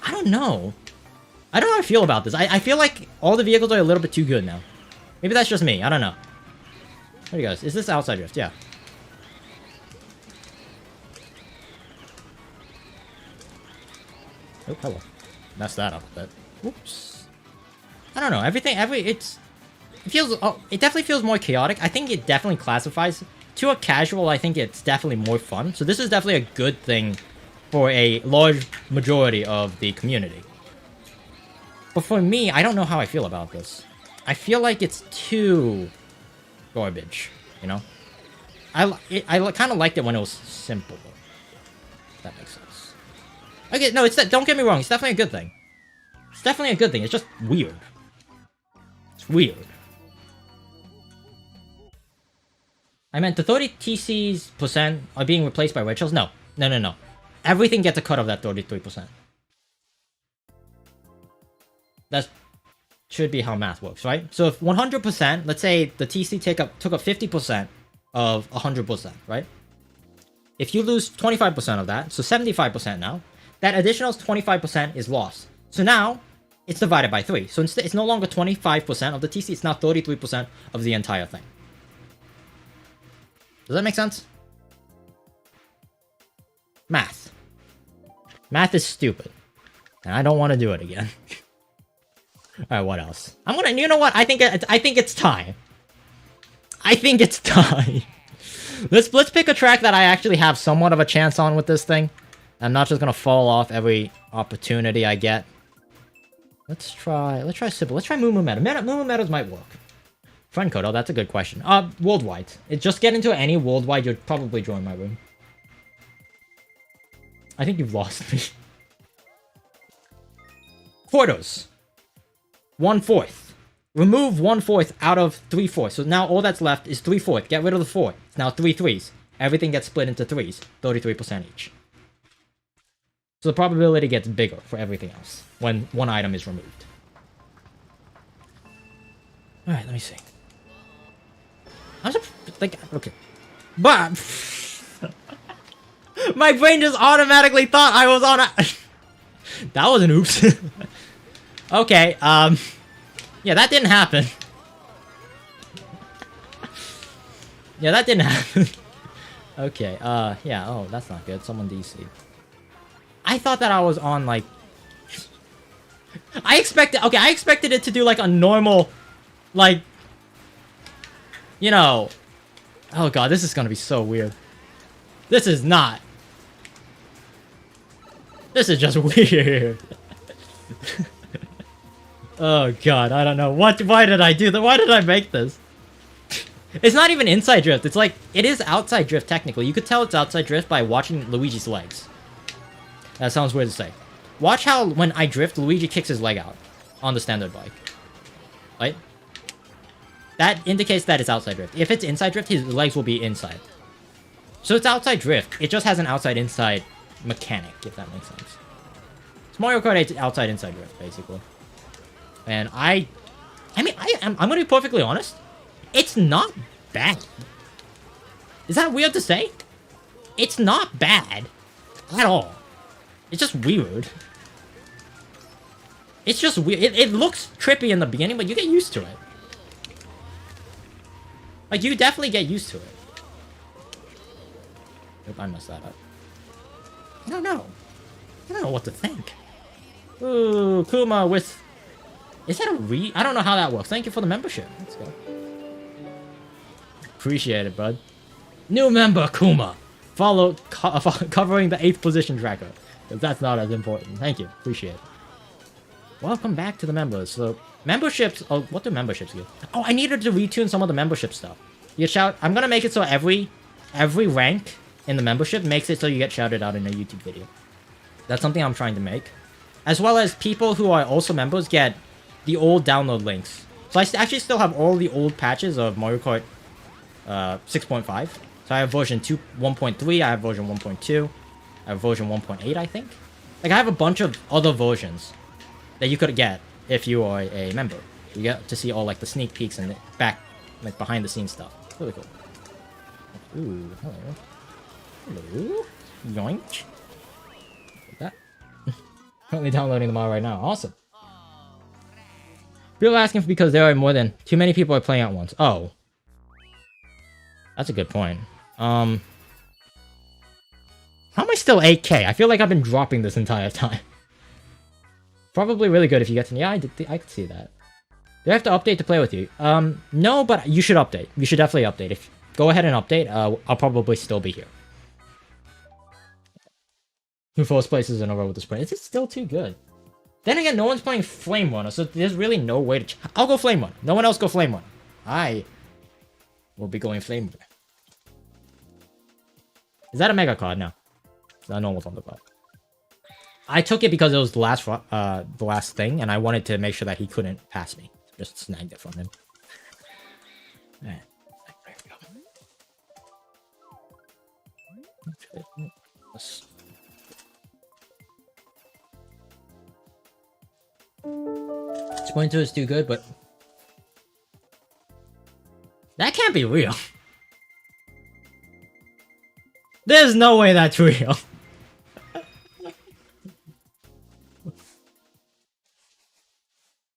I don't know. I don't know how I feel about this. I feel like all the vehicles are a little bit too good now. Maybe that's just me. I don't know. There you guys. Is this outside drift? Yeah. Oh, hello. Messed that up a bit. Whoops. I don't know. It feels... Oh, it definitely feels more chaotic. I think it definitely classifies... To a casual, I think it's definitely more fun. So this is definitely a good thing for a large majority of the community. But for me, I don't know how I feel about this. I feel like it's too garbage, you know? I kind of liked it when it was simple. If that makes sense. Okay, no, don't get me wrong. It's definitely a good thing. It's definitely a good thing. It's just weird. It's weird. I meant the 30 TCs% are being replaced by red shells? No. No. Everything gets a cut of that 33%. That should be how math works, right? So if 100%, let's say the TC took up 50% of 100%, right? If you lose 25% of that, so 75% now, that additional 25% is lost. So now, it's divided by 3. So it's no longer 25% of the TC, it's now 33% of the entire thing. Does that make sense? Math. Math is stupid. And I don't want to do it again. Alright, what else? You know what? I think it's time. I think it's time. Let's pick a track that I actually have somewhat of a chance on with this thing. I'm not just gonna fall off every opportunity I get. Let's try simple. Let's try Moo Moo Meadows. Moo Moo Meadows might work. Friend code, oh, that's a good question. Worldwide. Just get into any worldwide, you'd probably join my room. I think you've lost me. Quarters. 1/4. Remove 1/4 out of 3/4. So now all that's left is 3/4. Get rid of the 4. It's now 3 3s. Everything gets split into 3s. 33% each. So the probability gets bigger for everything else when one item is removed. Alright, let me see. I'm just like, okay. But my brain just automatically thought I was on a that was an oops. Okay, yeah, that didn't happen. Yeah, that didn't happen. Okay, yeah, oh, that's not good. Someone DC. I thought that I was on, like... I expected it to do, like, a normal, like... You know... Oh god, this is gonna be so weird. This is not. This is just weird. Oh god, I don't know. Why did I do that? Why did I make this? It's not even inside drift. It's like, it is outside drift technically. You could tell it's outside drift by watching Luigi's legs. That sounds weird to say. Watch how, when I drift, Luigi kicks his leg out on the standard bike. Right? That indicates that it's outside drift. If it's inside drift, his legs will be inside. So it's outside drift. It just has an outside-inside mechanic, if that makes sense. It's Mario Kart 8 outside-inside drift, basically. And I'm gonna be perfectly honest. It's not bad. Is that weird to say? It's not bad at all. It's just weird. It's just weird. It looks trippy in the beginning, but you get used to it. Like, you definitely get used to it. Nope, I messed that up. I don't know. I don't know what to think. Ooh, Kuma with... Is that a I don't know how that works. Thank you for the membership. Let's go. Appreciate it, bud. New member, Kuma. Covering the 8th position tracker. Because that's not as important. Thank you. Appreciate it. Welcome back to the members. So, memberships... Oh, what do memberships give? Oh, I needed to retune some of the membership stuff. You shout... I'm gonna make it so every rank in the membership makes it so you get shouted out in a YouTube video. That's something I'm trying to make. As well as people who are also members get the old download links. So I actually still have all the old patches of Mario Kart 6.5. So I have version 1.3, I have version 1.2, I have version 1.8, I think. Like, I have a bunch of other versions that you could get if you are a member. You get to see all, like, the sneak peeks and the back, like, behind-the-scenes stuff. Really cool. Ooh, hello. Hello. Yoink. Like that. Currently downloading them all right now. Awesome. People are asking because there are more than... Too many people are playing at once. Oh. That's a good point. How am I still 8K? I feel like I've been dropping this entire time. Probably really good if you get to... Yeah, I could see that. Do I have to update to play with you? No, but you should update. You should definitely update. Go ahead and update. I'll probably still be here. 2 first places in a row with the sprint. Is it still too good? Then again, no one's playing Flame Runner, so there's really no way to... I'll go Flame Runner. No one else go Flame Runner. I will be going Flame Runner. Is that a Mega card? No. It's not a normal Thunder card. I took it because it was the last thing, and I wanted to make sure that he couldn't pass me. Just snagged it from him. Alright. There we go. Let's... 2.2 is too good, but... That can't be real. There's no way that's real.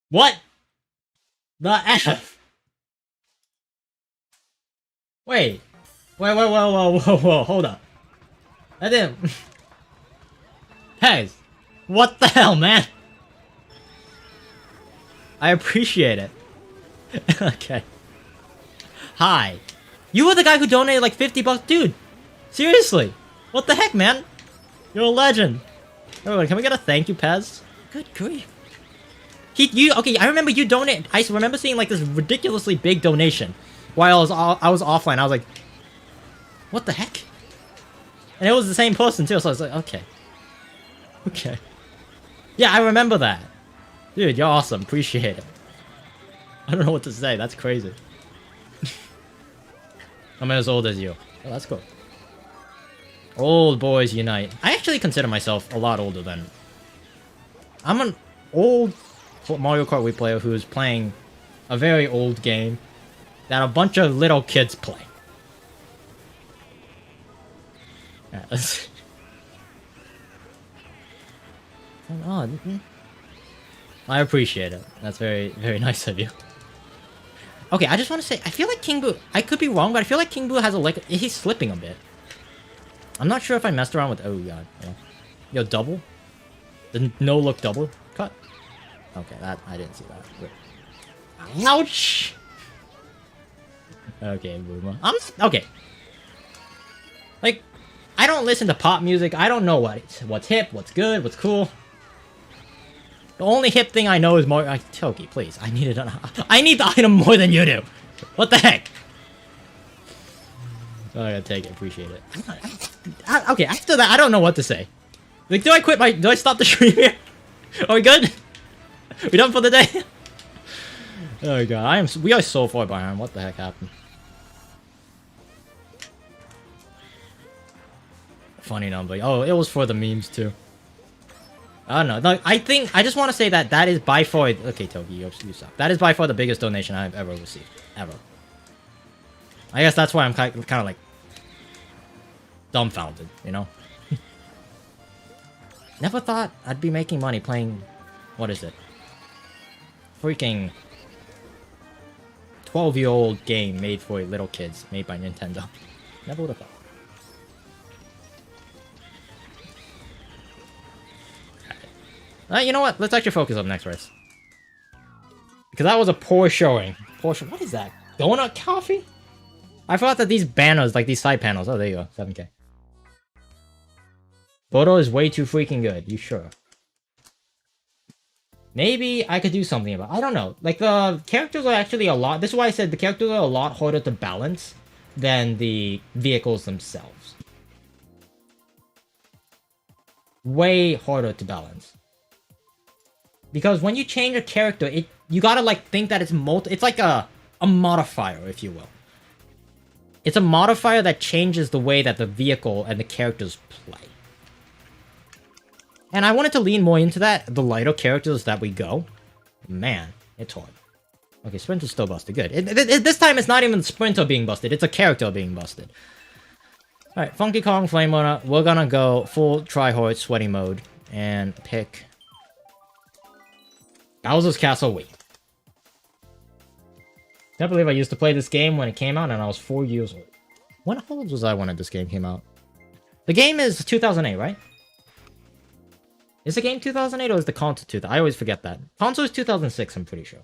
What? The F? Wait. Whoa, hold up. That didn't... Pez, what the hell, man? I appreciate it. Okay. Hi. You were the guy who donated like 50 bucks? Dude, seriously. What the heck, man? You're a legend. Everyone, can we get a thank you, Pez? Good grief. Okay, I remember you donated. I remember seeing like this ridiculously big donation while I was offline. I was like, what the heck? And it was the same person too, so I was like, okay. Okay. Yeah, I remember that. Dude, you're awesome. Appreciate it. I don't know what to say. That's crazy. I'm as old as you. Oh, that's cool. Old boys unite. I actually consider myself a lot older than... I'm an old Mario Kart Wii player who's playing a very old game that a bunch of little kids play. Yeah, let's... Oh, I appreciate it. That's very, very nice of you. Okay, I just want to say, I feel like King Boo... I could be wrong, but I feel like King Boo has a like... He's slipping a bit. I'm not sure if I messed around with... Oh, God. Yeah. Yo, double? The no-look double cut? Okay, that... I didn't see that. Wait. Ouch! Okay, Boomer. Okay. Like, I don't listen to pop music. I don't know what's hip, what's good, what's cool. The only hip thing I know is more... Toki, please. I need the item more than you do. What the heck? Oh, I gotta take it. Appreciate it. Okay, after that, I don't know what to say. Like, do I quit my... Do I stop the stream here? Are we good? We done for the day? Oh, God. We are so far behind. What the heck happened? Funny number. Oh, it was for the memes, too. I don't know. Like, I just want to say that is by far... Okay, Toki, you suck. That is by far the biggest donation I've ever received. Ever. I guess that's why I'm kind of like... dumbfounded, you know? Never thought I'd be making money playing... What is it? Freaking... 12-year-old game made for little kids. Made by Nintendo. Never would have thought. You know what? Let's actually focus on the next race. Because that was a poor showing. What is that? Donut coffee? I forgot that these banners, like these side panels. Oh, there you go. 7K. Bodo is way too freaking good. You sure? Maybe I could do something about it. I don't know. Like, the characters are actually a lot... This is why I said the characters are a lot harder to balance than the vehicles themselves. Way harder to balance. Because when you change a character, you gotta, like, think that it's it's like a modifier, if you will. It's a modifier that changes the way that the vehicle and the characters play. And I wanted to lean more into that, the lighter characters that we go. Man, it's hard. Okay, Sprinter's still busted. Good. This time it's not even Sprinter being busted, it's a character being busted. Alright, Funky Kong, Flame Runner. We're gonna go full try-hard sweaty mode and pick... Bowser's Castle Wii. Can't believe I used to play this game when it came out and I was 4 years old. How old was I when this game came out? The game is 2008, right? Is the game 2008 or is the console 2000? I always forget that. Console is 2006, I'm pretty sure.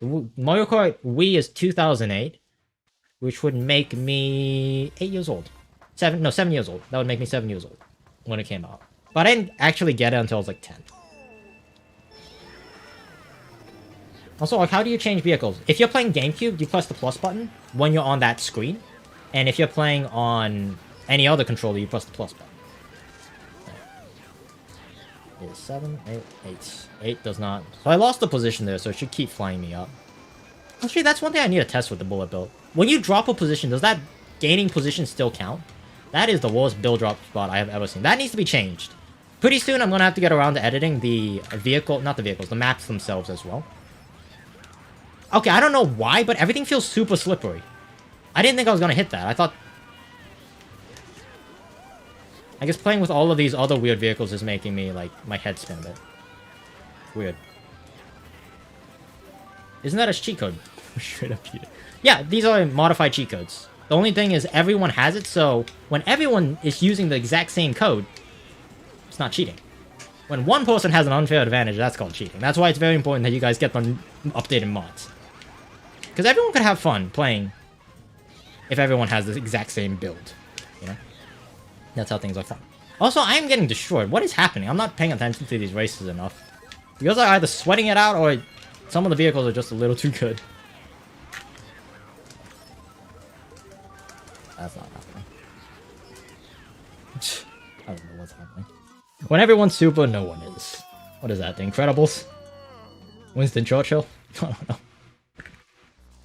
Mario Kart Wii is 2008, which would make me 8 years old. 7 years old. That would make me 7 years old when it came out. But I didn't actually get it until I was like 10. Also, like, how do you change vehicles? If you're playing GameCube, you press the plus button when you're on that screen. And if you're playing on any other controller, you press the plus button. It is 7, 8, 8. 8 does not... So I lost the position there, so it should keep flying me up. Actually, that's one thing I need to test with the bullet bill. When you drop a position, does that gaining position still count? That is the worst bill drop spot I have ever seen. That needs to be changed. Pretty soon, I'm going to have to get around to editing the vehicle... Not the vehicles, the maps themselves as well. Okay, I don't know why, but everything feels super slippery. I didn't think I was gonna hit that. I thought... I guess playing with all of these other weird vehicles is making me, like, my head spin a bit. Weird. Isn't that a cheat code? Straight up cheated. Yeah, these are modified cheat codes. The only thing is everyone has it, so when everyone is using the exact same code, it's not cheating. When one person has an unfair advantage, that's called cheating. That's why it's very important that you guys get the updated mods. Because everyone could have fun playing if everyone has the exact same build, you know? That's how things are fun. Also, I am getting destroyed. What is happening? I'm not paying attention to these races enough. Because I'm either sweating it out or some of the vehicles are just a little too good. That's not happening. I don't know what's happening. When everyone's super, no one is. What is that? The Incredibles? Winston Churchill? I don't know.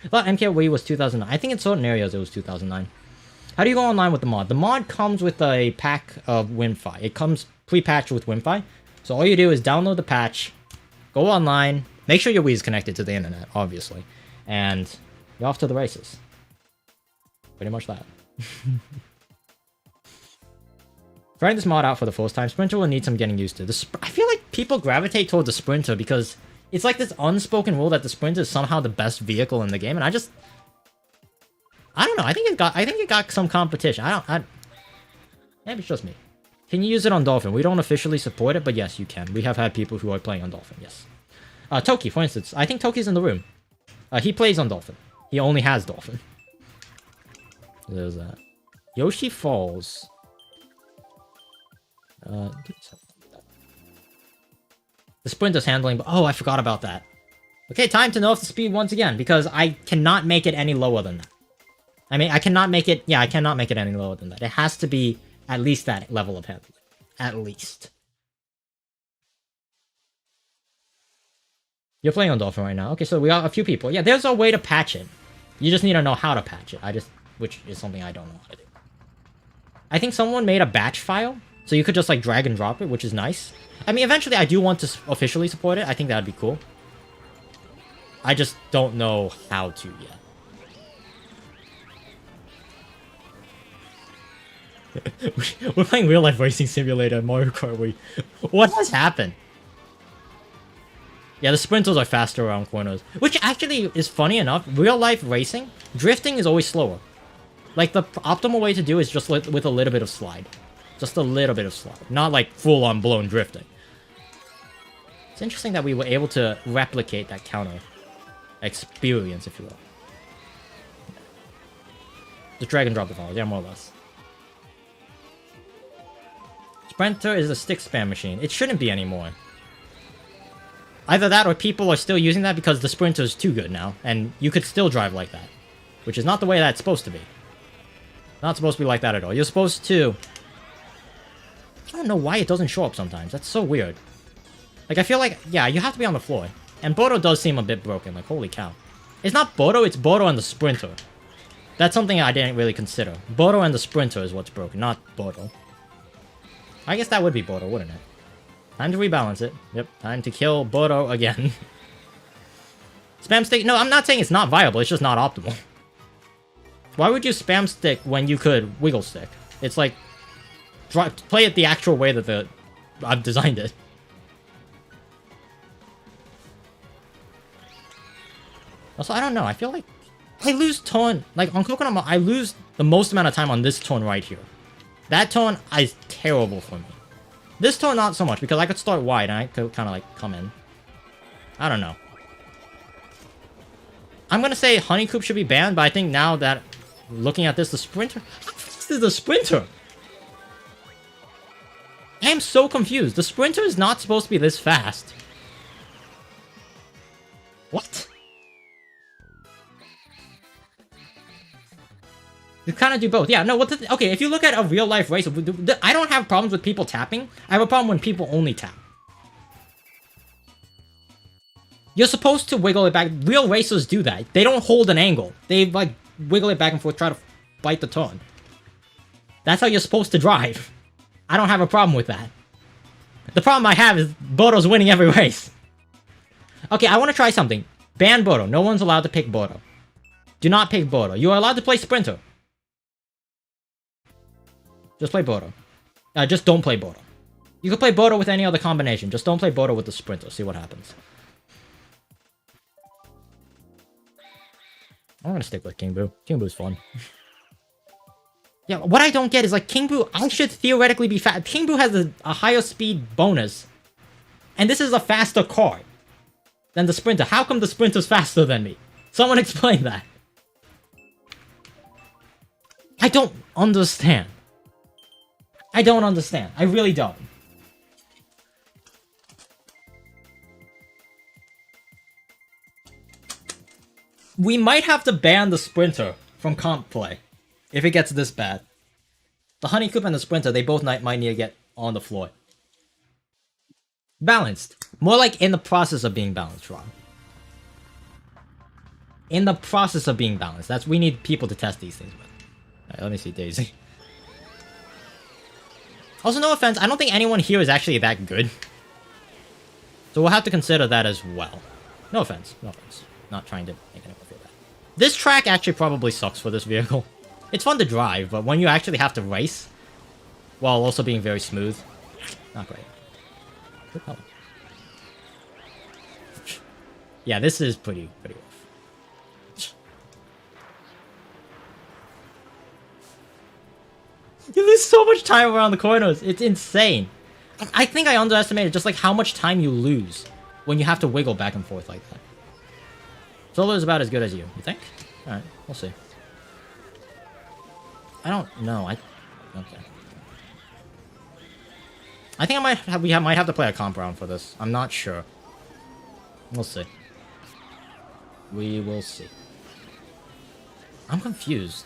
I thought MKWE was 2009. I think in certain areas it was 2009. How do you go online with the mod? The mod comes with a pack of WinFi. It comes pre-patched with WinFi. So all you do is download the patch, go online, make sure your Wii is connected to the internet, obviously, and you're off to the races. Pretty much that. Trying this mod out for the first time, Sprinter will need some getting used to. I feel like people gravitate towards the Sprinter because it's like this unspoken rule that the Sprinter is somehow the best vehicle in the game, and I don't know. I think it got some competition. Maybe it's just me. Can you use it on Dolphin? We don't officially support it, but yes, you can. We have had people who are playing on Dolphin. Yes. Toki, for instance. I think Toki's in the room. He plays on Dolphin. He only has Dolphin. There's that. Yoshi Falls. The Sprinter's handling. Oh, I forgot about that. Okay, time to nerf the speed once again because I cannot make it any lower than that. I mean, I cannot make it. Yeah, I cannot make it any lower than that. It has to be at least that level of handling. At least. You're playing on Dolphin right now. Okay, so we got a few people. Yeah, there's a way to patch it. You just need to know how to patch it. Which is something I don't know how to do. I think someone made a batch file, so you could just like drag and drop it, which is nice. I mean, eventually I do want to officially support it. I think that'd be cool. I just don't know how to yet. We're playing real life racing simulator and Mario Kart Wii. What has happened? Yeah, the sprinters are faster around corners. Which actually is funny enough. Real life racing, drifting is always slower. Like, the optimal way to do is just with a little bit of slide. Just a little bit of slide. Not like full-on blown drifting. It's interesting that we were able to replicate that counter experience, if you will. Just drag and drop the files, yeah, more or less. Sprinter is a stick spam machine. It shouldn't be anymore. Either that or people are still using that because the Sprinter is too good now, and you could still drive like that. Which is not the way that's supposed to be. Not supposed to be like that at all. You're supposed to... I don't know why it doesn't show up sometimes. That's so weird. Like, I feel like, yeah, you have to be on the floor. And Bodo does seem a bit broken, like, holy cow. It's not Bodo, it's Bodo and the Sprinter. That's something I didn't really consider. Bodo and the Sprinter is what's broken, not Bodo. I guess that would be Bodo, wouldn't it? Time to rebalance it. Yep, time to kill Bodo again. Spam stick? No, I'm not saying it's not viable, it's just not optimal. Why would you spam stick when you could wiggle stick? It's like... play it the actual way that I've designed it. Also, I don't know, I feel like... I lose tone... Like, on Coconut, I lose the most amount of time on this tone right here. That tone is terrible for me. This tone, not so much, because I could start wide and I could kind of, like, come in. I don't know. I'm gonna say Honeycoop should be banned, but I think now that... Looking at this, the Sprinter... How fast is the Sprinter? I am so confused. The Sprinter is not supposed to be this fast. What? You kind of do both. Yeah, no, okay, if you look at a real-life race, I don't have problems with people tapping. I have a problem when people only tap. You're supposed to wiggle it back. Real racers do that. They don't hold an angle. They, like, wiggle it back and forth, try to bite the turn. That's how you're supposed to drive. I don't have a problem with that. The problem I have is Bodo's winning every race. Okay, I want to try something. Ban Bodo. No one's allowed to pick Bodo. Do not pick Bodo. You are allowed to play Sprinter. Just play Bodo. Just don't play Bodo. You can play Bodo with any other combination. Just don't play Bodo with the Sprinter. See what happens. I'm gonna stick with King Boo. King Boo's fun. Yeah, what I don't get is, like, King Boo, I should theoretically be fast. King Boo has a higher speed bonus. And this is a faster car than the Sprinter. How come the Sprinter's faster than me? Someone explain that. I don't understand. I don't understand. I really don't. We might have to ban the Sprinter from comp play. If it gets this bad. The Honeycoop and the Sprinter, they both might need to get on the floor. Balanced. More like in the process of being balanced, Rob. in the process of being balanced. We need people to test these things with. Alright, let me see Daisy. Also, no offense, I don't think anyone here is actually that good. So we'll have to consider that as well. No offense, no offense. Not trying to make anyone feel bad. This track actually probably sucks for this vehicle. It's fun to drive, but when you actually have to race, while also being very smooth, not great. Good color. Yeah, this is pretty rough. You lose so much time around the corners. It's insane. I think I underestimated just like how much time you lose when you have to wiggle back and forth like that. Solo is about as good as you think? Alright, we'll see. I don't know. Okay. I think we might have to play a comp round for this. I'm not sure. We'll see. We will see. I'm confused.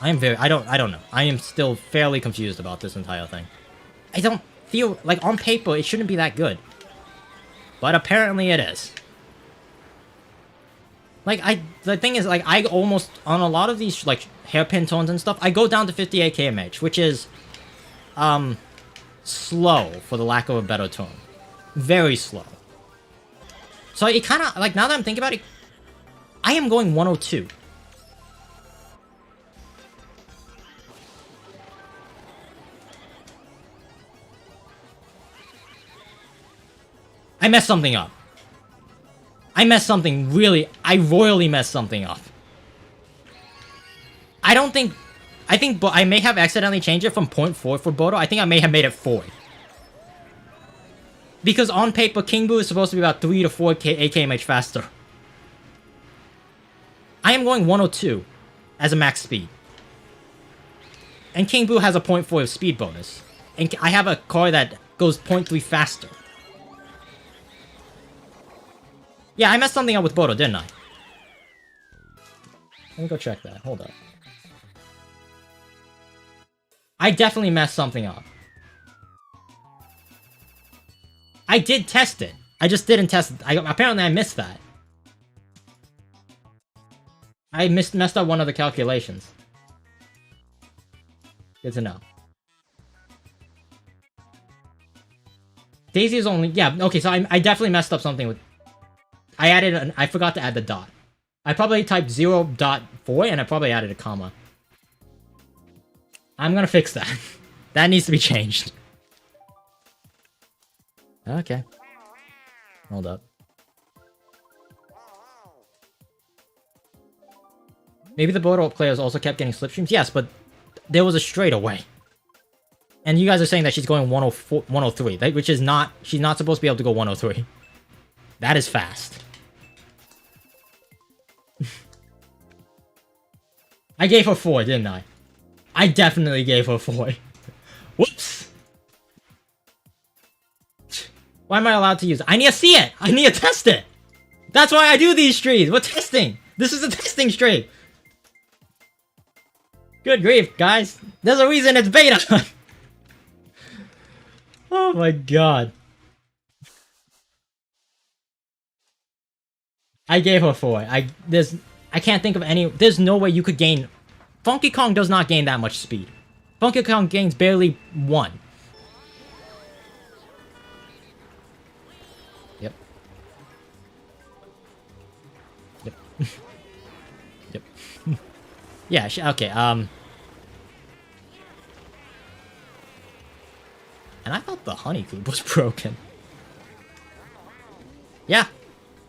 I don't know. I am still fairly confused about this entire thing. I don't feel like on paper it shouldn't be that good. But apparently it is. Like, the thing is, like, I almost, on a lot of these, like, hairpin tones and stuff, I go down to 58 kmh, which is, slow, for the lack of a better term. Very slow. So it kind of, like, now that I'm thinking about it, I am going 102. I messed something up. I royally messed something up. I think I may have accidentally changed it from 0.4 for Bodo. I think I may have made it 4. Because on paper, King Boo is supposed to be about 3 to 4 kmh faster. I am going 102 as a max speed. And King Boo has a 0.4 of speed bonus. And I have a car that goes 0.3 faster. Yeah, I messed something up with Bodo, didn't I? Let me go check that. Hold up. I definitely messed something up. I did test it. I just didn't test it. Apparently I missed that. I messed up one of the calculations. Good to know. Daisy is only... Yeah, okay, so I definitely messed up something with... I forgot to add the dot. I probably typed 0.4 and I probably added a comma. I'm gonna fix that. That needs to be changed. Okay. Hold up. Maybe the Bodo players also kept getting slipstreams? Yes, but there was a straightaway. And you guys are saying that she's going 104, 103, which is not... She's not supposed to be able to go 103. That is fast. I gave her 4, didn't I? I definitely gave her 4. Whoops! Why am I allowed to use it? I need to see it! I need to test it! That's why I do these streams! We're testing! This is a testing stream! Good grief, guys! There's a reason it's beta! Oh my god. I gave her 4. I can't think of any... There's no way you could gain... Funky Kong does not gain that much speed. Funky Kong gains barely 1. Yep. Yep. Yep. Yeah, okay, And I thought the honeycomb was broken. Yeah.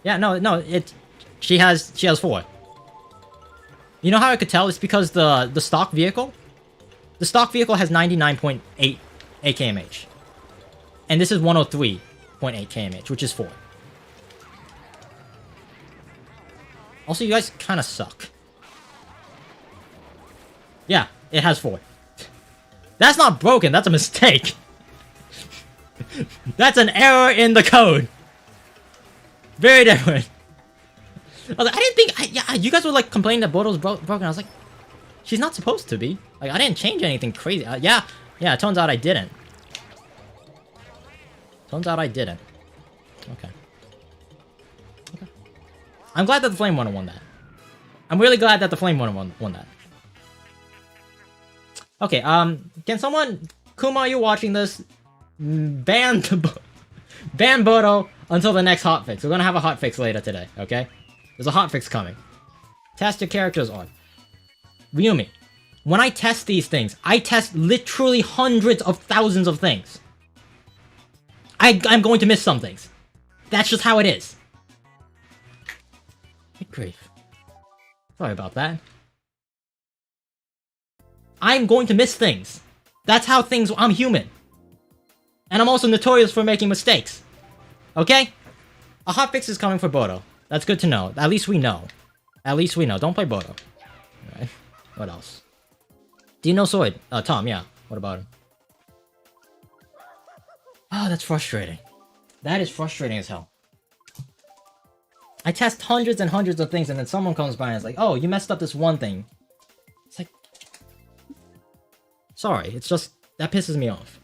Yeah, no, she has 4. You know how I could tell? It's because the stock vehicle? The stock vehicle has 99.8 kmh. And this is 103.8 kmh, which is 4. Also, you guys kind of suck. Yeah, it has 4. That's not broken, that's a mistake. That's an error in the code. Very different. I didn't think... yeah, you guys were like complaining that Bodo's broken. I was like, she's not supposed to be. Like, I didn't change anything crazy. Yeah, it turns out I didn't. Turns out I didn't. Okay. I'm glad that the Flame Runner won that. I'm really glad that the Flame Runner won that. Okay, can someone... Kuma, are you watching this? Ban Bodo until the next hotfix. We're gonna have a hotfix later today, okay? There's a hotfix coming. Test your characters on. Ryumi, when I test these things, I test literally hundreds of thousands of things. I'm going to miss some things. That's just how it is. Good grief. Sorry about that. I'm going to miss things. That's how things... I'm human. And I'm also notorious for making mistakes. Okay? A hotfix is coming for Bodo. That's good to know. At least we know. At least we know. Don't play Bodo. Alright. What else? Do you know Sword? Tom, yeah. What about him? Oh, that's frustrating. That is frustrating as hell. I test hundreds and hundreds of things and then someone comes by and is like, oh, you messed up this one thing. It's like... Sorry, it's just... That pisses me off.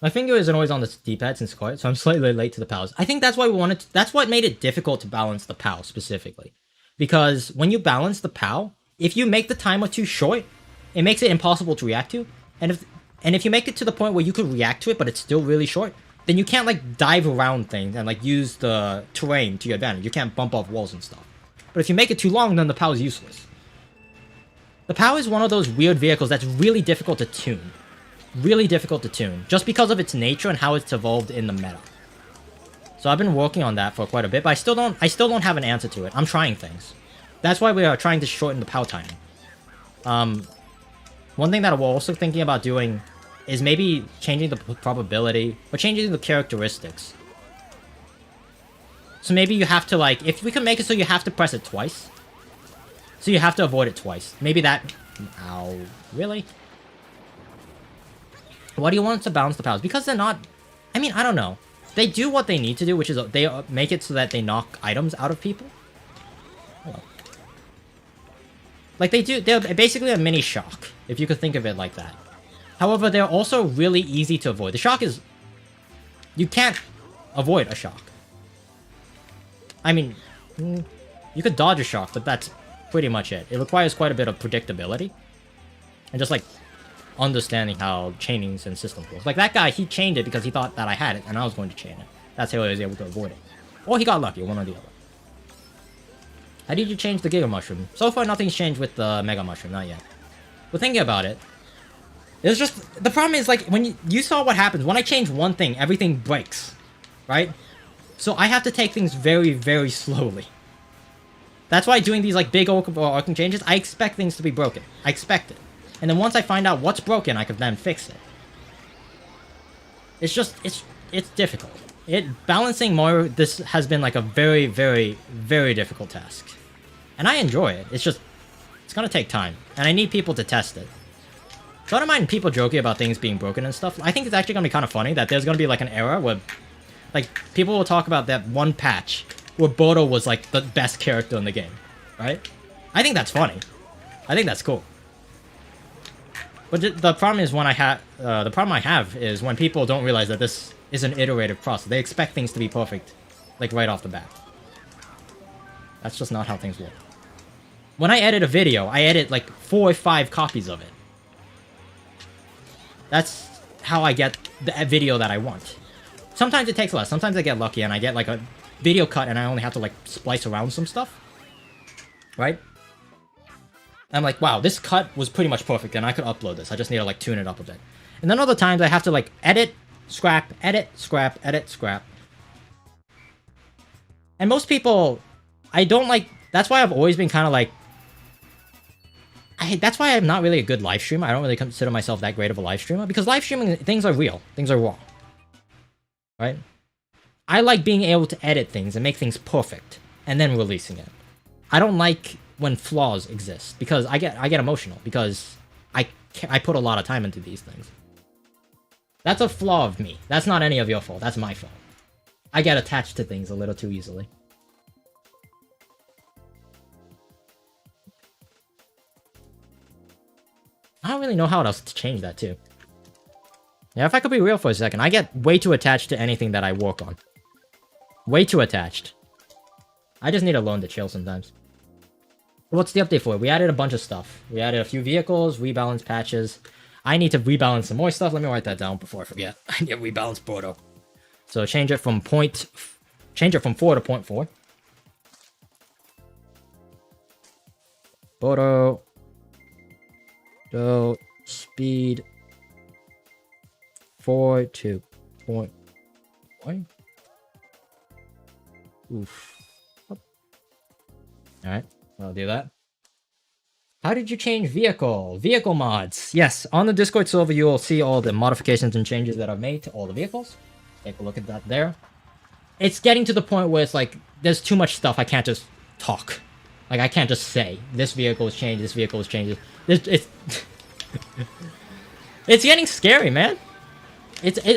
My finger isn't always on the D-pad since quiet, so I'm slightly late to the POWs. I think that's why we wanted to, that's what made it difficult to balance the POW specifically. Because when you balance the POW, if you make the timer too short, it makes it impossible to react to. And if you make it to the point where you could react to it, but it's still really short, then you can't like dive around things and like use the terrain to your advantage. You can't bump off walls and stuff. But if you make it too long, then the POW is useless. The POW is one of those weird vehicles that's really difficult to tune. Really difficult to tune, just because of its nature and how it's evolved in the meta. So I've been working on that for quite a bit, but I still don't have an answer to it. I'm trying things. That's why we are trying to shorten the POW timing. One thing that we're also thinking about doing is maybe changing the probability, or changing the characteristics. So maybe you have to like, if we can make it so you have to press it twice. So you have to avoid it twice. Maybe that... Ow. Really? Why do you want to balance the POWs? Because they're not... I mean, I don't know. They do what they need to do, which is they make it so that they knock items out of people. Oh. Like, they're basically a mini shock, if you could think of it like that. However, they're also really easy to avoid. The shock is... You can't avoid a shock. I mean, you could dodge a shock, but that's pretty much it. It requires quite a bit of predictability. And just, like... understanding how chainings and systems work. Like that guy, he chained it because he thought that I had it and I was going to chain it. That's how he was able to avoid it. Or he got lucky, one or the other. How did you change the Giga Mushroom? So far, nothing's changed with the Mega Mushroom, not yet. But thinking about it, it's just... The problem is, like, when you saw what happens. When I change one thing, everything breaks. Right? So I have to take things very, very slowly. That's why doing these, like, big arcing changes, I expect things to be broken. I expect it. And then once I find out what's broken, I can then fix it. It's just, it's difficult. Balancing Mario, this has been like a very, very, very difficult task. And I enjoy it. It's just, it's gonna take time. And I need people to test it. So I don't mind people joking about things being broken and stuff. I think it's actually gonna be kind of funny that there's gonna be like an era where, like, people will talk about that one patch where Bodo was like the best character in the game. Right? I think that's funny. I think that's cool. But the problem is when the problem I have is when people don't realize that this is an iterative process. They expect things to be perfect, like right off the bat. That's just not how things work. When I edit a video, I edit like 4 or 5 copies of it. That's how I get the video that I want. Sometimes it takes less. Sometimes I get lucky and I get like a video cut and I only have to like splice around some stuff. Right? I'm like, wow, this cut was pretty much perfect, and I could upload this. I just need to, like, tune it up a bit. And then other times, I have to, like, edit, scrap, edit, scrap, edit, scrap. And most people, I don't like... That's why I've always been kind of, like... That's why I'm not really a good live streamer. I don't really consider myself that great of a live streamer, because live streaming, things are real. Things are raw. Right? I like being able to edit things and make things perfect, and then releasing it. I don't like... when flaws exist, because I get emotional, because I put a lot of time into these things. That's a flaw of me. That's not any of your fault. That's my fault. I get attached to things a little too easily. I don't really know how else to change that, too. Yeah, if I could be real for a second, I get way too attached to anything that I work on. Way too attached. I just need alone to chill sometimes. What's the update for? We added a bunch of stuff. We added a few vehicles, rebalance patches. I need to rebalance some more stuff. Let me write that down before I forget. I need to rebalance Bordeaux. So change it from 4 to 0.4. Bordeaux. Speed 4 to 0.1. Oof. Alright, I'll do that. How did you change vehicle? Vehicle mods. Yes, on the Discord server, you will see all the modifications and changes that I've made to all the vehicles. Take a look at that there. It's getting to the point where it's like, there's too much stuff. I can't just talk. Like, I can't just say, this vehicle has changed, this vehicle has changed. It's it's getting scary, man.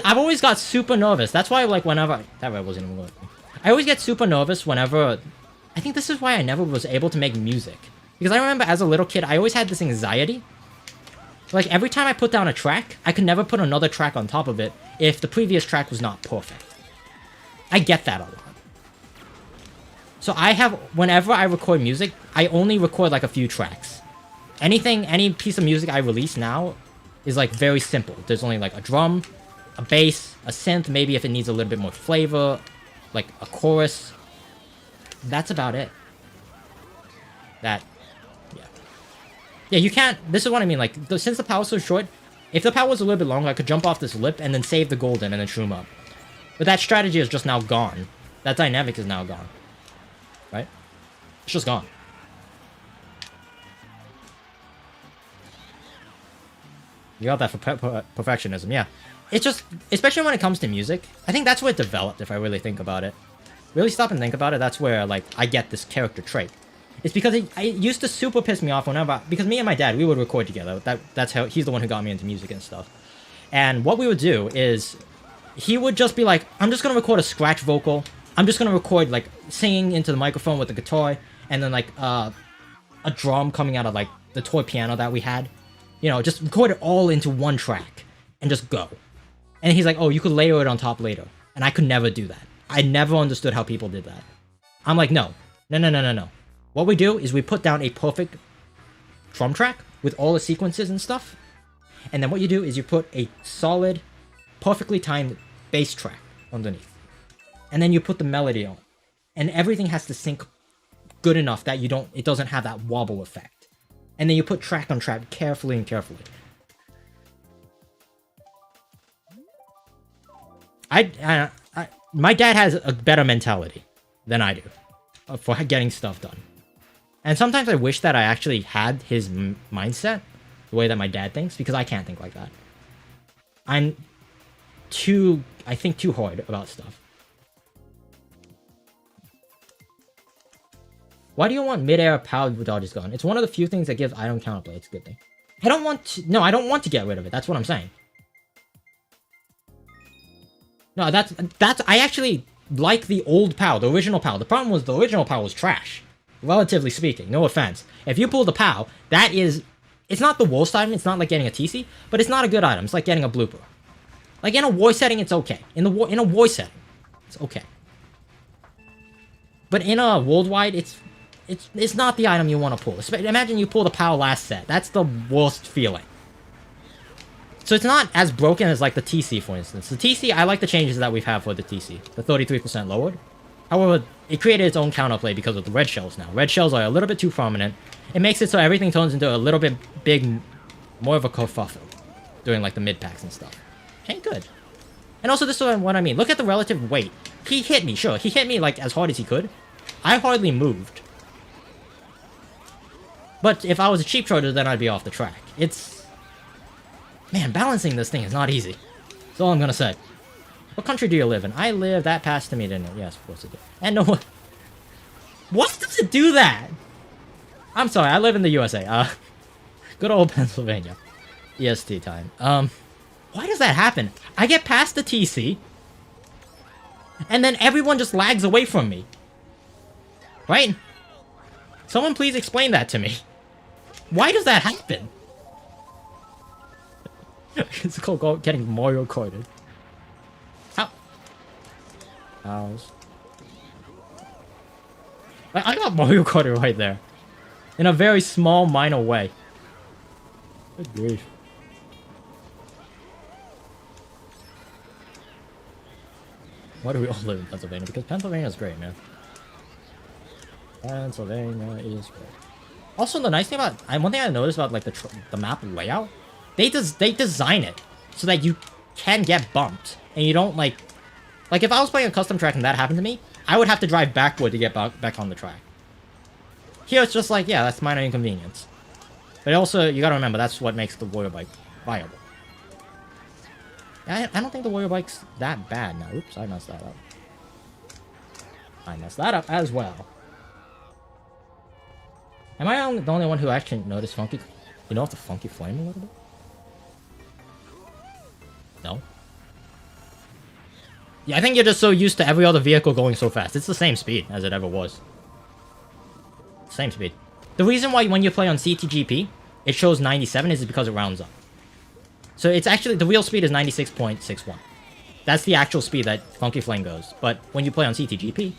I've always got super nervous. That's why, like, whenever... That wasn't even working. I always get super nervous whenever... I think this is why I never was able to make music. Because I remember as a little kid, I always had this anxiety. Like, every time I put down a track, I could never put another track on top of it if the previous track was not perfect. I get that a lot. So I have... Whenever I record music, I only record, like, a few tracks. Any piece of music I release now is, like, very simple. There's only, like, a drum, a bass, a synth, maybe if it needs a little bit more flavor, like a chorus. That's about it. Yeah, you can't... This is what I mean, like, since the power's so short, if the power was a little bit longer, I could jump off this lip and then save the golden and then shroom up. But that strategy is just now gone. That dynamic is now gone. Right? It's just gone. You got that for perfectionism, yeah. It's just, especially when it comes to music, I think that's where it developed, if I really think about it. Really stop and think about it, that's where, like, I get this character trait. It's because it used to super piss me off whenever... Because me and my dad, we would record together. That's how... He's the one who got me into music and stuff. And what we would do is... He would just be like, I'm just gonna record a scratch vocal. I'm just gonna record, like, singing into the microphone with the guitar. And then, like, a drum coming out of, like, the toy piano that we had. You know, just record it all into one track. And just go. And he's like, oh, you could layer it on top later. And I could never do that. I never understood how people did that. I'm like, no. No. What we do is we put down a perfect drum track with all the sequences and stuff. And then what you do is you put a solid, perfectly timed bass track underneath. And then you put the melody on. And everything has to sync good enough that it doesn't have that wobble effect. And then you put track on track carefully and carefully. My dad has a better mentality than I do for getting stuff done. And sometimes I wish that I actually had his mindset, the way that my dad thinks, because I can't think like that. I think too hard about stuff. Why do you want mid-air power with dodges gone? It's one of the few things that gives item counterplay. It's a good thing. I don't want to get rid of it. That's what I'm saying. No, I actually like the old POW, the original POW. The problem was the original POW was trash. Relatively speaking, no offense. If you pull the POW, it's not the worst item, it's not like getting a TC, but it's not a good item. It's like getting a blooper. Like in a war setting, it's okay. In a war setting, it's okay. But in a worldwide, it's not the item you want to pull. Imagine you pull the POW last set. That's the worst feeling. So it's not as broken as like the TC, for instance. The TC, I like the changes that we've had for the TC. The 33% lowered. However, it created its own counterplay because of the red shells now. Red shells are a little bit too prominent. It makes it so everything turns into a little bit big, more of a kerfuffle during like the mid packs and stuff. Ain't good. And also this is what I mean. Look at the relative weight. He hit me, sure. He hit me like as hard as he could. I hardly moved. But if I was a cheap charger, then I'd be off the track. Man, balancing this thing is not easy. That's all I'm gonna say. What country do you live in? I live... That passed to me, didn't it? Yes, of course it did. And no one... What does it do that? I'm sorry, I live in the USA. Good old Pennsylvania. EST time. Why does that happen? I get past the TC, and then everyone just lags away from me. Right? Someone please explain that to me. Why does that happen? It's called getting Mario Karted. Ow. Ows. I got Mario Karted right there. In a very small, minor way. Good grief. Why do we all live in Pennsylvania? Because Pennsylvania is great, man. Pennsylvania is great. Also, the nice thing about... one thing I noticed about, like, the map layout, they design it so that you can get bumped. And you don't, like... Like, if I was playing a custom track and that happened to me, I would have to drive backward to get back on the track. Here, it's just like, yeah, that's minor inconvenience. But also, you gotta remember, that's what makes the Warrior Bike viable. I don't think the Warrior Bike's that bad now. Oops, I messed that up. I messed that up as well. Am I the only one who actually noticed funky... You know, the funky flame a little bit? No? Yeah, I think you're just so used to every other vehicle going so fast. It's the same speed as it ever was. Same speed. The reason why when you play on CTGP, it shows 97 is because it rounds up. So it's actually, the real speed is 96.61. That's the actual speed that Funky Flame goes. But when you play on CTGP,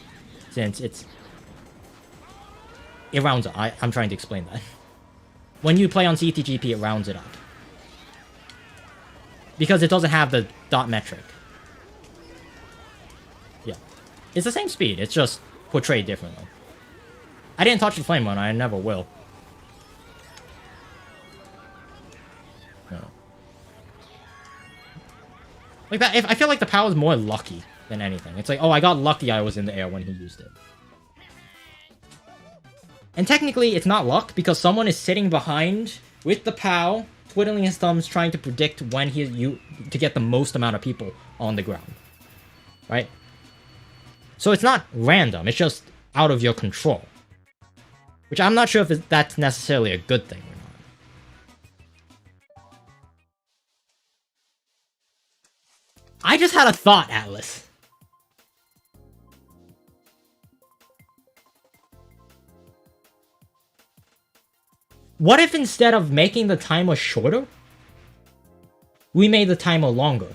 since it rounds up. I'm trying to explain that. When you play on CTGP, it rounds it up. Because it doesn't have the dot metric. Yeah. It's the same speed, it's just portrayed differently. I didn't touch the flame one, I never will. No. Like that, I feel like the power is more lucky than anything. It's like, oh, I got lucky I was in the air when he used it. And technically, it's not luck, because someone is sitting behind with the POW, twiddling his thumbs, trying to predict when to get the most amount of people on the ground. Right? So it's not random, it's just out of your control. Which I'm not sure if that's necessarily a good thing or not. I just had a thought, Atlas. What if instead of making the timer shorter, we made the timer longer?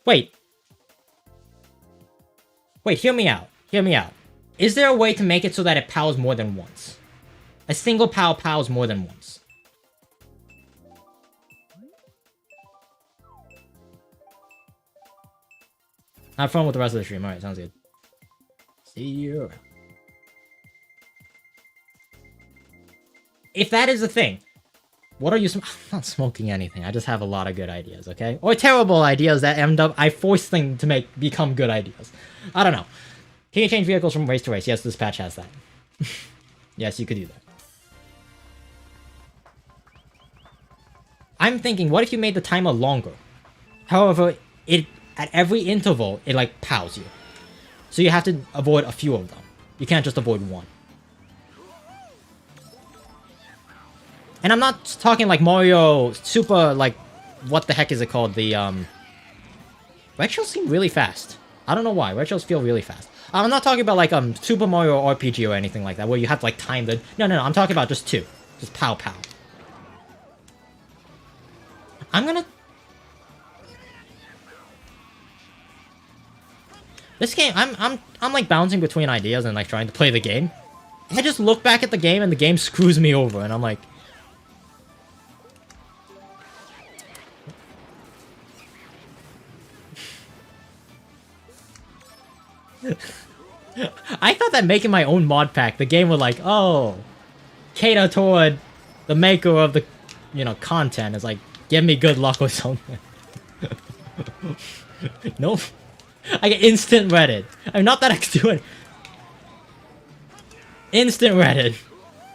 Wait. Wait, hear me out. Hear me out. Is there a way to make it so that it POWs more than once? A single POW POWs more than once. Have fun with the rest of the stream. Alright, sounds good. See you. If that is the thing, what are you... I'm not smoking anything. I just have a lot of good ideas, okay? Or terrible ideas that end up... I force them to become good ideas. I don't know. Can you change vehicles from race to race? Yes, this patch has that. Yes, you could do that. I'm thinking, what if you made the timer longer? However, at every interval, it like POWs you. So you have to avoid a few of them. You can't just avoid one. And I'm not talking like Mario Super, like, what the heck is it called? The, Red shells seem really fast. I don't know why. Red shells feel really fast. I'm not talking about like, Super Mario RPG or anything like that, where you have to like time the... No, I'm talking about just two. Just pow. I'm gonna... This game, I'm like bouncing between ideas and like trying to play the game. I just look back at the game and the game screws me over and I'm like... I thought that making my own mod pack, the game would like, oh, cater toward the maker of the, you know, content. It's like, give me good luck or something. Nope. I get instant Reddit. I mean, not that I can do it. Instant Reddit.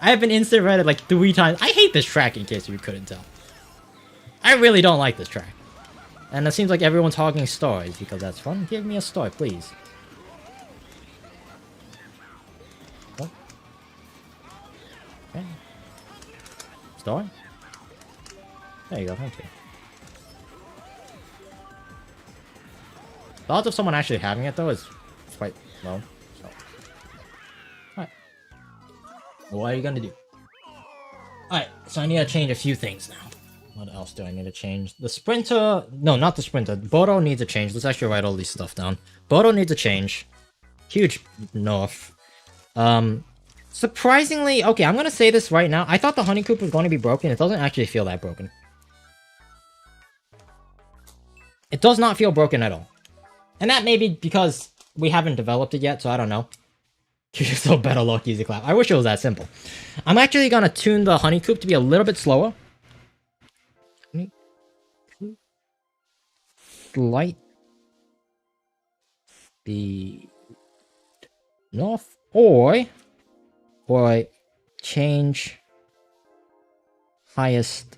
I have been instant Reddit like 3 times. I hate this track, in case you couldn't tell. I really don't like this track. And it seems like everyone's hogging stories because that's fun. Give me a story, please. What? Okay. Story? There you go, thank you. The odds of someone actually having it, though, is quite low. So. What are you gonna do? Alright, so I need to change a few things now. What else do I need to change? The sprinter... No, not the sprinter. Bodo needs a change. Let's actually write all these stuff down. Bodo needs a change. Huge nerf. Surprisingly... Okay, I'm gonna say this right now. I thought the Honeycoop was going to be broken. It doesn't actually feel that broken. It does not feel broken at all. And that may be because we haven't developed it yet, so I don't know. You're so better luck, easy clap. I wish it was that simple. I'm actually gonna tune the Honeycoop to be a little bit slower. Slight speed north, or change highest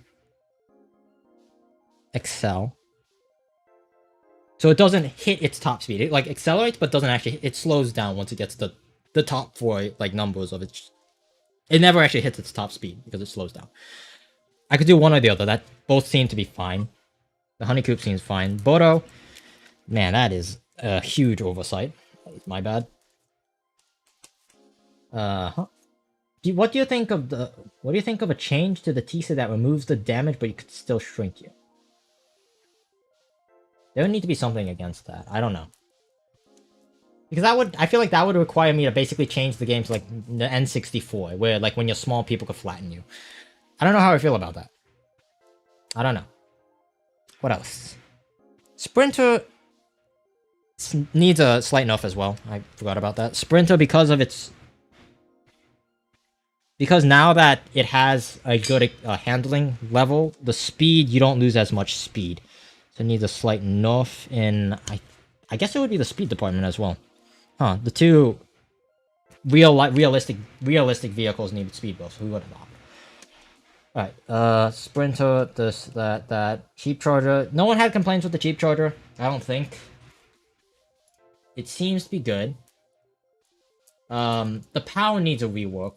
excel. So it doesn't hit its top speed. It like accelerates, but doesn't actually. It slows down once it gets the top 4 like numbers of it. It never actually hits its top speed because it slows down. I could do one or the other. That both seem to be fine. The Honeycoop seems fine. Bodo, man, that is a huge oversight. My bad. What do you think of the? What do you think of a change to the Tisa that removes the damage, but you could still shrink you? There would need to be something against that. I don't know. Because that would, I feel like that would require me to basically change the game to like the N64, where like when you're small, people could flatten you. I don't know how I feel about that. I don't know. What else? Sprinter needs a slight nerf as well. I forgot about that. Sprinter, because of its... Because now that it has a good handling level, the speed, you don't lose as much speed. So it needs a slight nerf in... I guess it would be the speed department as well. Huh, the two realistic vehicles need speed buffs. Who would have thought? Alright, Sprinter, this, that. Cheap Charger. No one had complaints with the Cheap Charger, I don't think. It seems to be good. The power needs a rework.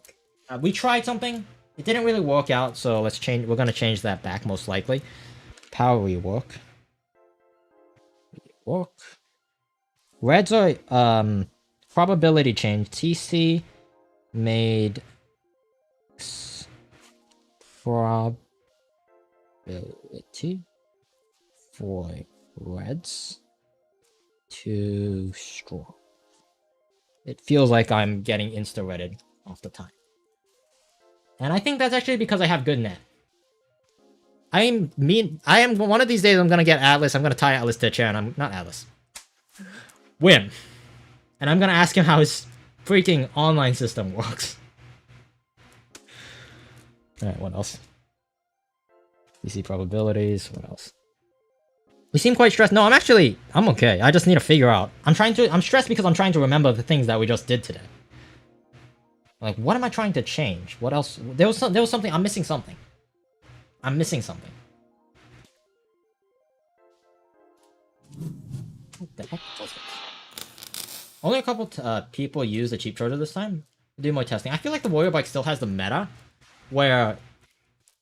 We tried something. It didn't really work out, so let's change. We're gonna change that back, most likely. Power rework. Reds are, probability change. TC made probability for reds too strong. It feels like I'm getting insta-redded off the time. And I think that's actually because I have good net. I am one of these days I'm gonna get Atlas, I'm gonna tie Atlas to a chair, and I'm not Atlas. Win. And I'm gonna ask him how his freaking online system works. Alright, what else? DC probabilities, what else? We seem quite stressed. No, I'm okay. I just need to figure out. I'm stressed because I'm trying to remember the things that we just did today. Like, what am I trying to change? What else? There was something, I'm missing something. I'm missing something. What the heck was it? Only a couple people use the Cheap Charger this time. Do more testing. I feel like the Warrior Bike still has the meta, where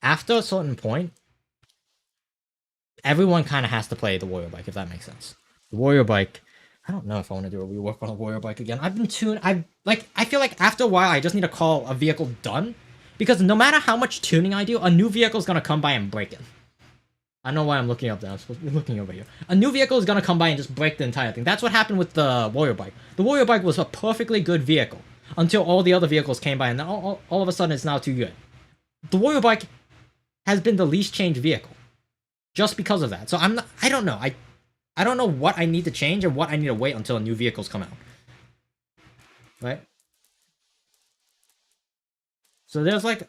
after a certain point, everyone kind of has to play the Warrior Bike, if that makes sense. The Warrior Bike, I don't know if I want to do a rework on a Warrior Bike again. I feel like after a while, I just need to call a vehicle done, because no matter how much tuning I do, a new vehicle is gonna come by and break it. I don't know why I'm looking up there. I'm supposed to be looking over here. A new vehicle is gonna come by and just break the entire thing. That's what happened with the Warrior Bike. The Warrior Bike was a perfectly good vehicle until all the other vehicles came by, and then all of a sudden it's now too good. The Warrior Bike has been the least changed vehicle just because of that. So I don't know. I don't know what I need to change or what I need to wait until new vehicles come out. Right? So there's like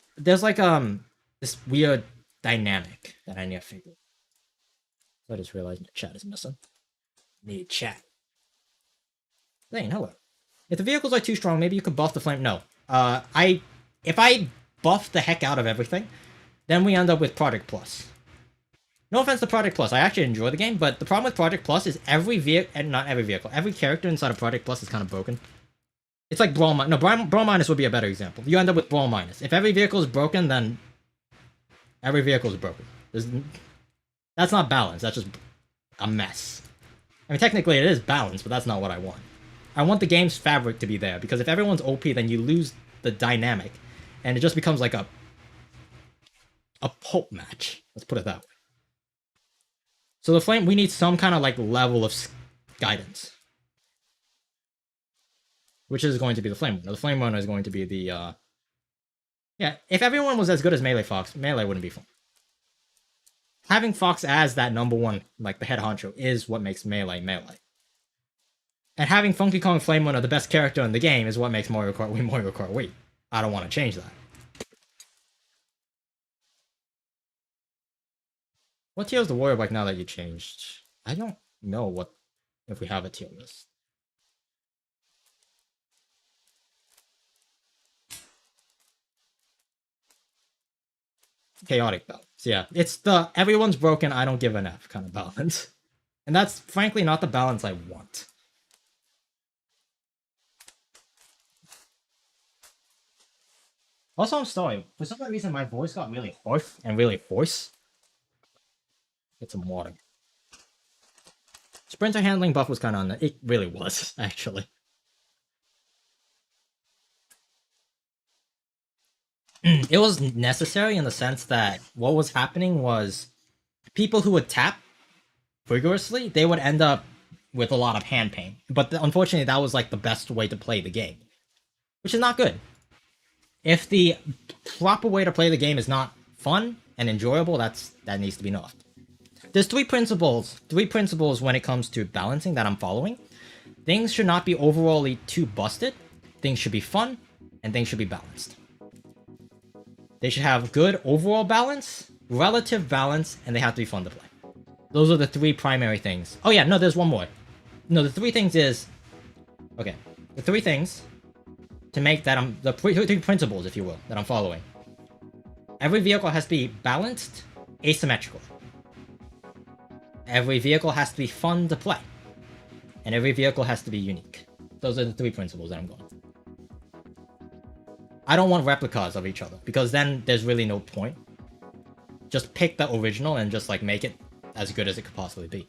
this weird dynamic that I need to figure. I just realized the chat is missing. Need chat. Dang, hello. If the vehicles are too strong, maybe you could buff the flame. No. If I buff the heck out of everything, then we end up with Project Plus. No offense to Project Plus, I actually enjoy the game, but the problem with Project Plus is every character inside of Project Plus is kind of broken. It's like Brawl Minus. No, Brawl Minus would be a better example. You end up with Brawl Minus. If every vehicle is broken, then every vehicle is broken. That's not balanced, that's just a mess. I mean, technically it is balanced, but that's not what I want. I want the game's fabric to be there, because if everyone's OP, then you lose the dynamic. and it just becomes like a pulp match. Let's put it that way. So the flame, we need some kind of like level of guidance, which is going to be the flame runner. The flame runner is going to be the yeah. If everyone was as good as Melee Fox, Melee wouldn't be fun. Having Fox as that number one, like the head honcho, is what makes Melee Melee. And having Funky Kong Flame Runner, the best character in the game, is what makes Mario Kart Wii Mario Kart Wii. I don't want to change that. What tier is the Warrior Bike now that you changed? I don't know what if we have a tier list. Chaotic balance. Yeah, it's the everyone's broken, I don't give an F kind of balance. And that's frankly not the balance I want. Also, I'm sorry. For some reason, my voice got really hoarse and really hoarse. Get some water. Sprinter handling buff was kind of on the... It really was, actually. It was necessary in the sense that what was happening was people who would tap vigorously, they would end up with a lot of hand pain. But unfortunately, that was like the best way to play the game, which is not good. If the proper way to play the game is not fun and enjoyable, that needs to be nerfed. There's three principles when it comes to balancing that I'm following. Things should not be overall too busted. Things should be fun, and things should be balanced. They should have good overall balance, relative balance, and they have to be fun to play. Those are the three primary things. Oh yeah, no, there's one more. No, the three things is... Okay, the three things to make that the three principles, if you will, that I'm following. Every vehicle has to be balanced, asymmetrical. Every vehicle has to be fun to play. And every vehicle has to be unique. Those are the three principles that I'm going. I don't want replicas of each other, because then there's really no point. Just pick the original and just like make it as good as it could possibly be.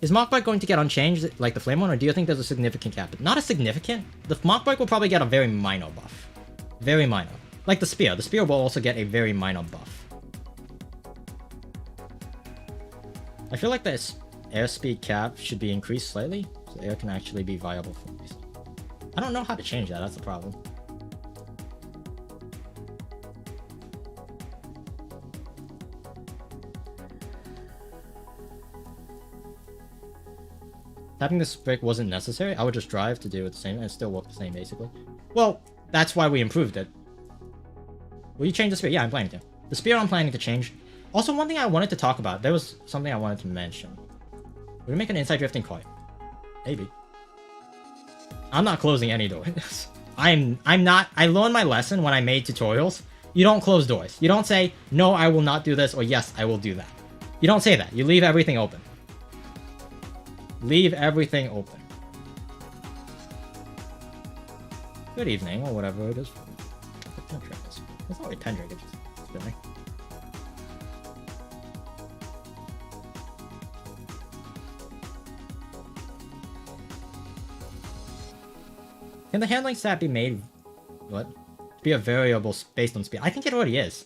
Is Mach Bike going to get unchanged like the Flame one, or do you think there's a significant gap? Not a significant. The Mach Bike will probably get a very minor buff. Very minor. Like the Spear. The Spear will also get a very minor buff. I feel like the airspeed cap should be increased slightly, so air can actually be viable for me. I don't know how to change that, that's the problem. Tapping this brick wasn't necessary. I would just drive to do it the same and it still worked the same basically. Well, that's why we improved it. Will you change the spear? Yeah, I'm planning to. The spear I'm planning to change. Also, one thing I wanted to talk about. There was something I wanted to mention. Will we make an inside drifting cart? Maybe. I'm not closing any doors. I'm not. I learned my lesson when I made tutorials. You don't close doors. You don't say, no, I will not do this, or yes, I will do that. You don't say that. You leave everything open. Leave everything open. Good evening, or whatever it is. It's not really Pendrick, it's just spinning. Can the handling stat be made... What? Be a variable based on speed? I think it already is.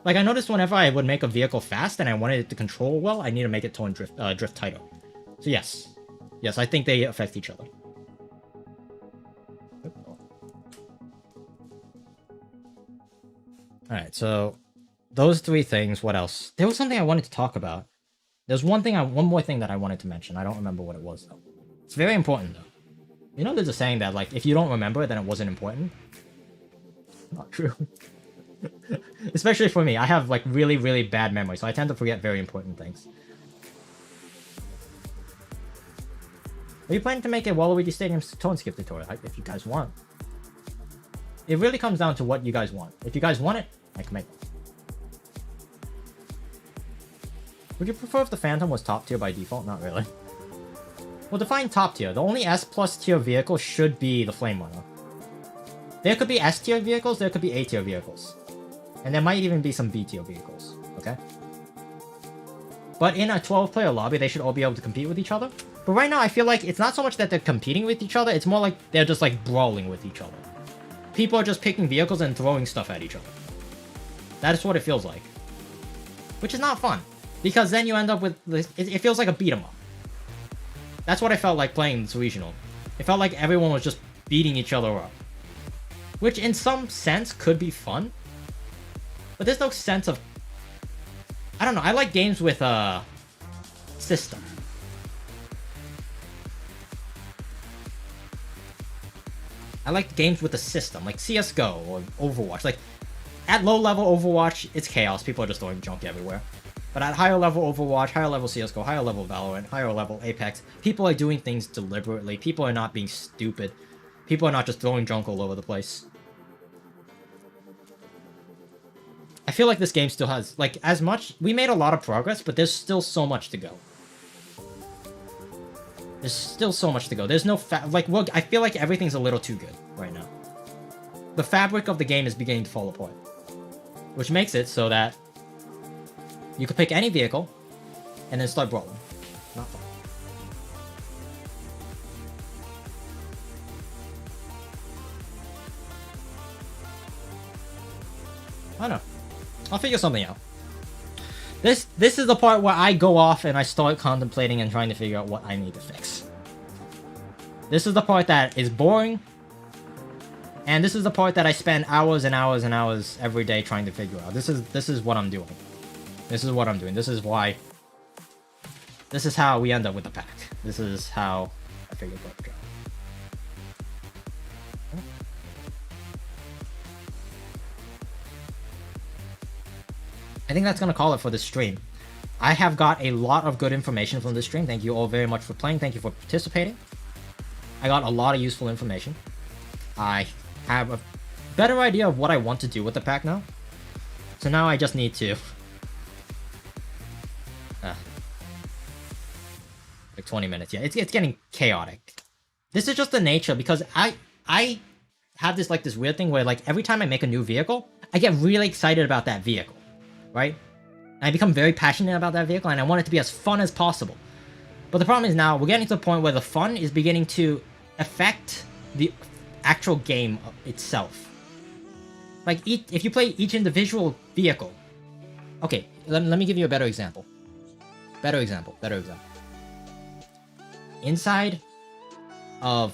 Like, I noticed whenever I would make a vehicle fast and I wanted it to control well, I need to make it turn drift tighter. So yes. Yes, I think they affect each other. Alright, so... Those three things, what else? There was something I wanted to talk about. There's one more thing that I wanted to mention. I don't remember what it was, though. It's very important, though. You know there's a saying that, like, if you don't remember, then it wasn't important? Not true. Especially for me. I have, like, really, really bad memory, so I tend to forget very important things. Are you planning to make a Waluigi Stadium tone skip tutorial? If you guys want. It really comes down to what you guys want. If you guys want it, I can make it. Would you prefer if the Phantom was top tier by default? Not really. Well, define top tier. The only S plus tier vehicle should be the Flame Runner. There could be S tier vehicles, there could be A tier vehicles. And there might even be some B tier vehicles, okay? But in a 12-player lobby, they should all be able to compete with each other. But right now, I feel like it's not so much that they're competing with each other, it's more like they're just like brawling with each other. People are just picking vehicles and throwing stuff at each other. That is what it feels like. Which is not fun. Because then you end up with this, it feels like a beat 'em up. That's what I felt like playing this regional. It felt like everyone was just beating each other up. Which in some sense could be fun. But there's no sense of... I don't know, I like games with a system. I like games with a system, like CSGO or Overwatch. Like, at low level Overwatch, it's chaos. People are just throwing junk everywhere. But at higher level Overwatch, higher level CSGO, higher level Valorant, higher level Apex, people are doing things deliberately. People are not being stupid. People are not just throwing junk all over the place. I feel like this game still has, like, as much... We made a lot of progress, but there's still so much to go. There's still so much to go. There's no well, I feel like everything's a little too good right now. The fabric of the game is beginning to fall apart. Which makes it so that you could pick any vehicle and then start brawling. Not fun. I don't know. I'll figure something out. This is the part where I go off and I start contemplating and trying to figure out what I need to fix. This is the part that is boring. And this is the part that I spend hours and hours and hours every day trying to figure out. This is what I'm doing. This is what I'm doing. This is why... This is how we end up with the pack. This is how I figure out the job. I think that's going to call it for this stream. I have got a lot of good information from this stream. Thank you all very much for playing. Thank you for participating. I got a lot of useful information. I have a better idea of what I want to do with the pack now. So now I just need to... like 20 minutes. Yeah, it's getting chaotic. This is just the nature, because I have this weird thing where like every time I make a new vehicle, I get really excited about that vehicle. Right? I become very passionate about that vehicle and I want it to be as fun as possible. But the problem is now we're getting to the point where the fun is beginning to affect the actual game itself. Like, if you play each individual vehicle... Okay, let me give you a better example. Better example. Inside of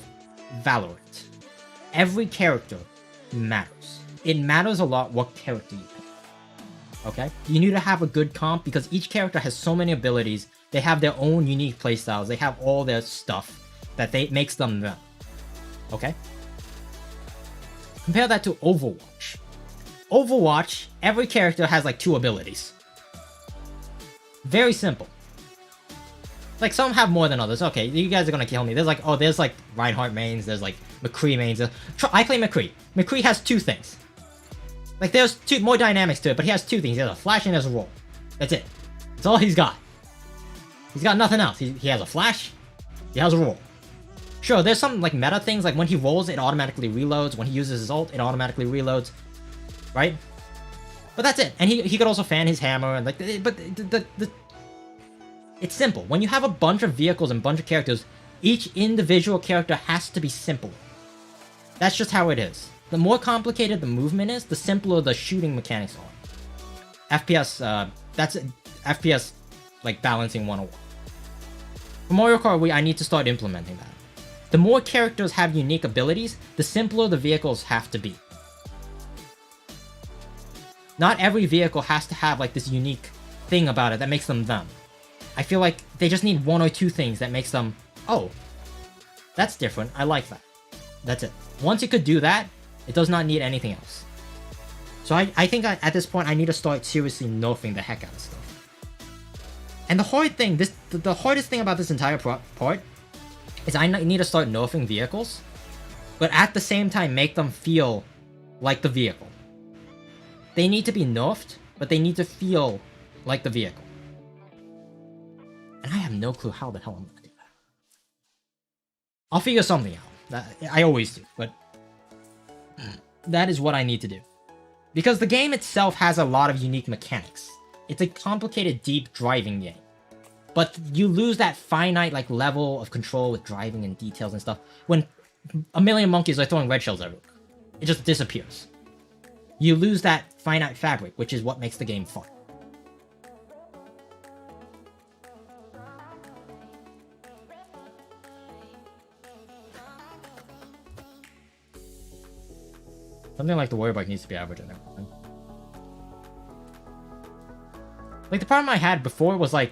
Valorant, every character matters. It matters a lot what character you pick. Okay? You need to have a good comp because each character has so many abilities. They have their own unique playstyles. They have all their stuff that makes them them. Okay? Compare that to Overwatch. Overwatch, every character has like 2 abilities. Very simple. Like, some have more than others. Okay, you guys are gonna kill me. There's like, oh, there's like Reinhardt mains, there's like McCree mains. I play McCree. McCree has 2 things. Like, there's more dynamics to it, but he has 2 things. He has a flash and he has a roll. That's it. That's all he's got. He's got nothing else. He has a flash, he has a roll. Sure, there's some like meta things, like when he rolls, it automatically reloads. When he uses his ult, it automatically reloads. Right? But that's it. And he could also fan his hammer, and like, but it's simple. When you have a bunch of vehicles and bunch of characters, each individual character has to be simple. That's just how it is. The more complicated the movement is, the simpler the shooting mechanics are. FPS, that's FPS, like, balancing 101. For Mario Kart Wii, I need to start implementing that. The more characters have unique abilities, the simpler the vehicles have to be. Not every vehicle has to have, like, this unique thing about it that makes them them. I feel like they just need 1 or 2 things that makes them, oh, that's different, I like that. That's it. Once it could do that, it does not need anything else. So I think at this point, I need to start seriously nerfing the heck out of stuff. And the hard thing, the hardest thing about this entire part is I need to start nerfing vehicles, but at the same time make them feel like the vehicle. They need to be nerfed, but they need to feel like the vehicle. And I have no clue how the hell I'm gonna do that. I'll figure something out. I always do, but that is what I need to do. Because the game itself has a lot of unique mechanics. It's a complicated, deep driving game. but you lose that finite like level of control with driving and details and stuff when a million monkeys are throwing red shells everywhere. It just disappears. You lose that finite fabric, which is what makes the game fun. Something like the warrior bike needs to be average in there. Like, the problem I had before was, like,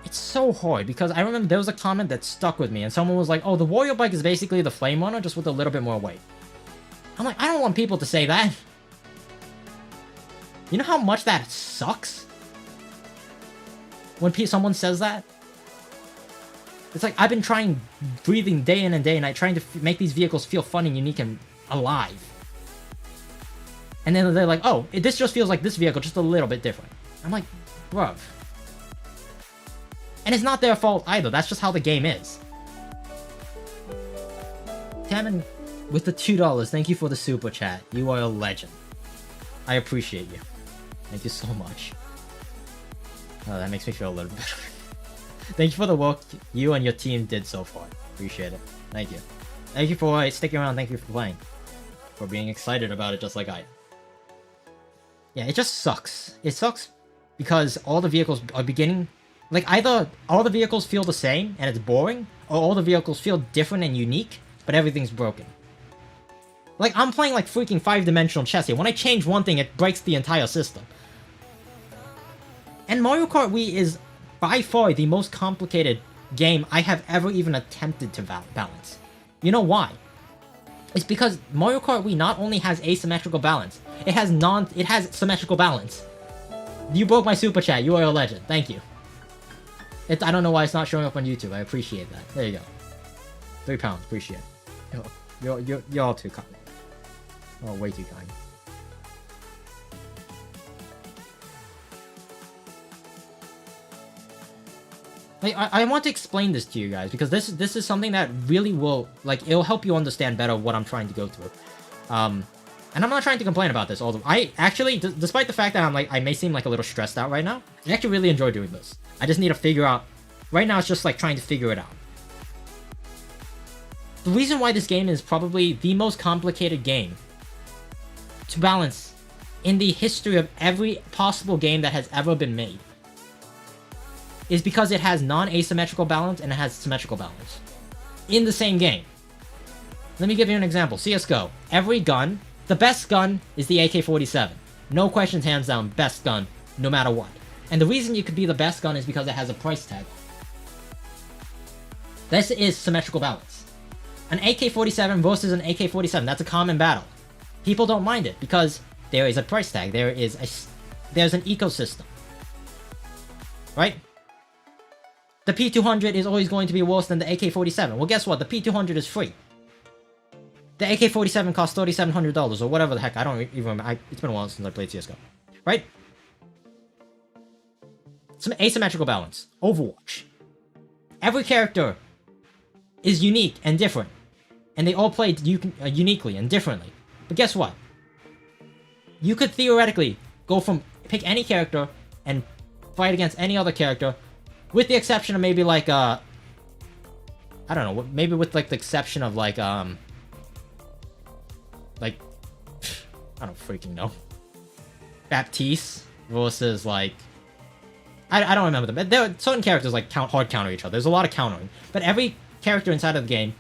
it's so hard, because I remember there was a comment that stuck with me, and someone was like, oh, the warrior bike is basically the flame runner, just with a little bit more weight. I'm like, I don't want people to say that. You know how much that sucks? When someone says that? It's like, I've been breathing day in and day night, trying to make these vehicles feel fun and unique and alive. And then they're like, oh, this just feels like this vehicle, just a little bit different. I'm like, bruv. And it's not their fault either, that's just how the game is. Taman with the $2, thank you for the super chat. You are a legend. I appreciate you. Thank you so much. Oh, that makes me feel a little better. Thank you for the work you and your team did so far. Appreciate it. Thank you. Thank you for sticking around, thank you for playing. For being excited about it just like I am. Yeah, it just sucks. It sucks because all the vehicles are beginning... Like, either all the vehicles feel the same and it's boring, or all the vehicles feel different and unique, but everything's broken. Like, I'm playing like freaking 5-dimensional chess here. When I change one thing, it breaks the entire system. And Mario Kart Wii is by far the most complicated game I have ever even attempted to balance. You know why? It's because Mario Kart Wii not only has asymmetrical balance, it has symmetrical balance. You broke my super chat, you are a legend, thank you. I don't know why it's not showing up on YouTube, I appreciate that. There you go. £3, appreciate it. You're all too kind. Oh, way too kind. Like, I want to explain this to you guys, because this is something that really will, like, it'll help you understand better what I'm trying to go through. And I'm not trying to complain about this, although I actually, despite the fact that I may seem like a little stressed out right now, I actually really enjoy doing this. I just need to figure out, right now it's just like trying to figure it out. The reason why this game is probably the most complicated game to balance in the history of every possible game that has ever been made is because it has non-asymmetrical balance and it has symmetrical balance in the same game. Let me give you an example. CSGO. Every gun, the best gun is the AK-47. No questions, hands down, best gun, no matter what. And the reason you could be the best gun is because it has a price tag. This is symmetrical balance. An AK-47 versus an AK-47, that's a common battle. People don't mind it because there is a price tag, there's an ecosystem. Right? The P200 is always going to be worse than the AK-47. Well, guess what? The P200 is free. The AK-47 costs $3,700 or whatever the heck. I don't even remember. It's been a while since I played CSGO. Right? Some asymmetrical balance. Overwatch. Every character is unique and different. And they all play uniquely and differently. But guess what? You could theoretically pick any character and fight against any other character, with the exception of maybe like I don't know, maybe with like the exception of like I don't freaking know. Baptiste versus like I don't remember them, but there are certain characters like hard counter each other. There's a lot of countering, but every character inside of the game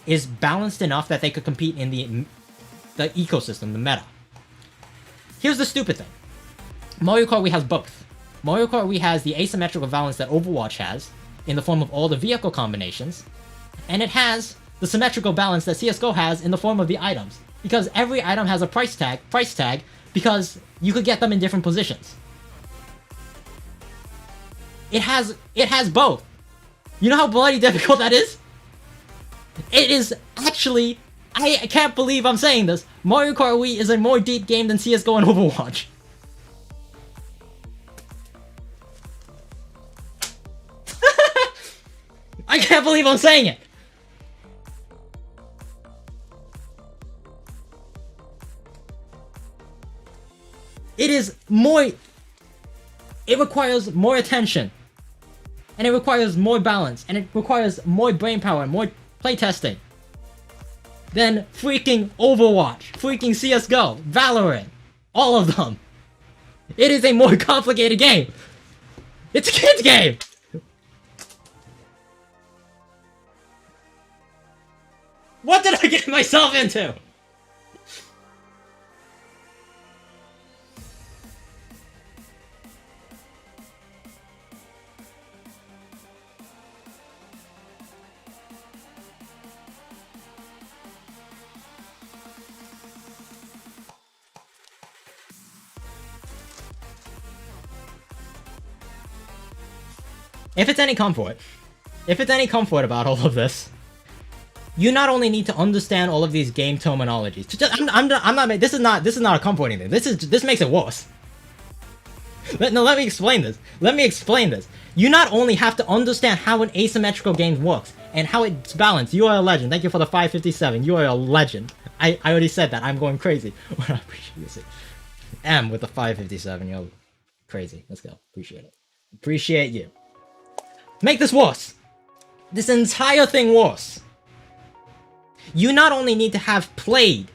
is balanced enough that they could compete in the ecosystem, the meta. Here's the stupid thing. Mario Kart Wii has both. Mario Kart Wii has the asymmetrical balance that Overwatch has, in the form of all the vehicle combinations, and it has the symmetrical balance that CSGO has in the form of the items. Because every item has a price tag, because you could get them in different positions. It has both. You know how bloody difficult that is? It is actually, I can't believe I'm saying this, Mario Kart Wii is a more deep game than CSGO and Overwatch. I can't believe I'm saying it! It it requires more attention. And it requires more balance. And it requires more brain power and more playtesting than freaking Overwatch, freaking CSGO, Valorant. All of them. It is a more complicated game. It's a kid's game. What did I get myself into? If it's any comfort about all of this, you not only need to understand all of these game terminologies. I'm not. This is not a comforting thing. This makes it worse. Let me explain this. You not only have to understand how an asymmetrical game works and how it's balanced. You are a legend. Thank you for the 557. You are a legend. I already said that. I'm going crazy. I appreciate it. M with the 557. You're crazy. Let's go. Appreciate it. Appreciate you. Make this worse. This entire thing worse. You not only need to have played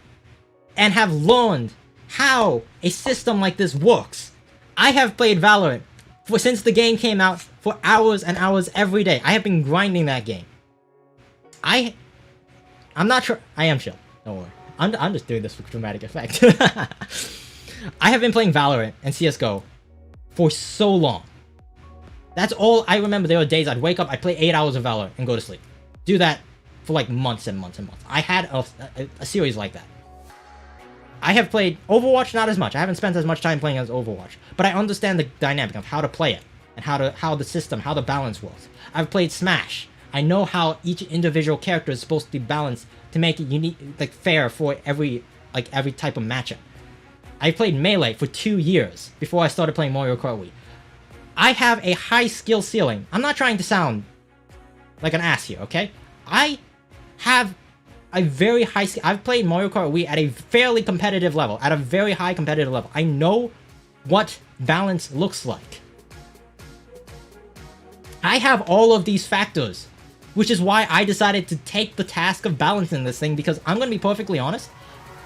and have learned how a system like this works. I have played Valorant since the game came out for hours and hours every day. I have been grinding that game. I'm not sure. I am chill. Don't worry. I'm just doing this for dramatic effect. I have been playing Valorant and CSGO for so long. That's all I remember. There were days I'd wake up, I'd play 8 hours of Valorant and go to sleep. Do that for like months and months and months. I had a series like that. I have played Overwatch, not as much. I haven't spent as much time playing as Overwatch. But I understand the dynamic of how to play it. And how the system, how the balance works. I've played Smash. I know how each individual character is supposed to be balanced to make it unique, like fair for every type of matchup. I played Melee for 2 years before I started playing Mario Kart Wii. I have a high skill ceiling. I'm not trying to sound like an ass here, okay? I have a very high skill. I've played Mario Kart Wii at a fairly competitive level, at a very high competitive level. I know what balance looks like. I have all of these factors, which is why I decided to take the task of balancing this thing, because I'm going to be perfectly honest,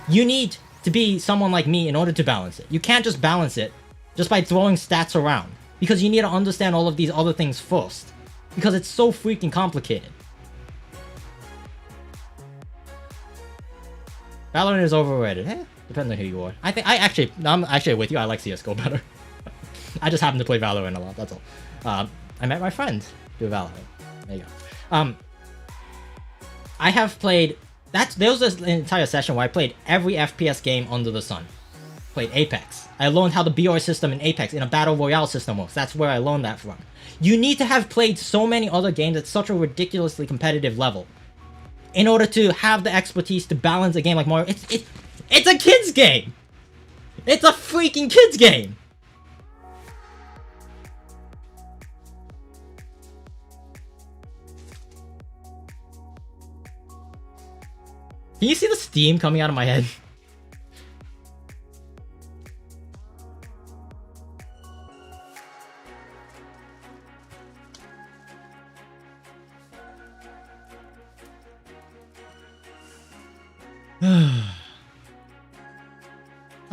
you need to be someone like me in order to balance it. You can't just balance it just by throwing stats around. Because you need to understand all of these other things first. Because it's so freaking complicated. Valorant is overrated. Depends on who you are. I'm actually with you. I like CSGO better. I just happen to play Valorant a lot, that's all. I met my friend through Valorant. There you go. I have played... There was this entire session where I played every FPS game under the sun. Played Apex. I learned how the BR system in Apex in a battle royale system works. That's where I learned that from. You need to have played so many other games at such a ridiculously competitive level in order to have the expertise to balance a game like Mario. It's a kid's game. It's a freaking kid's game. Can you see the steam coming out of my head?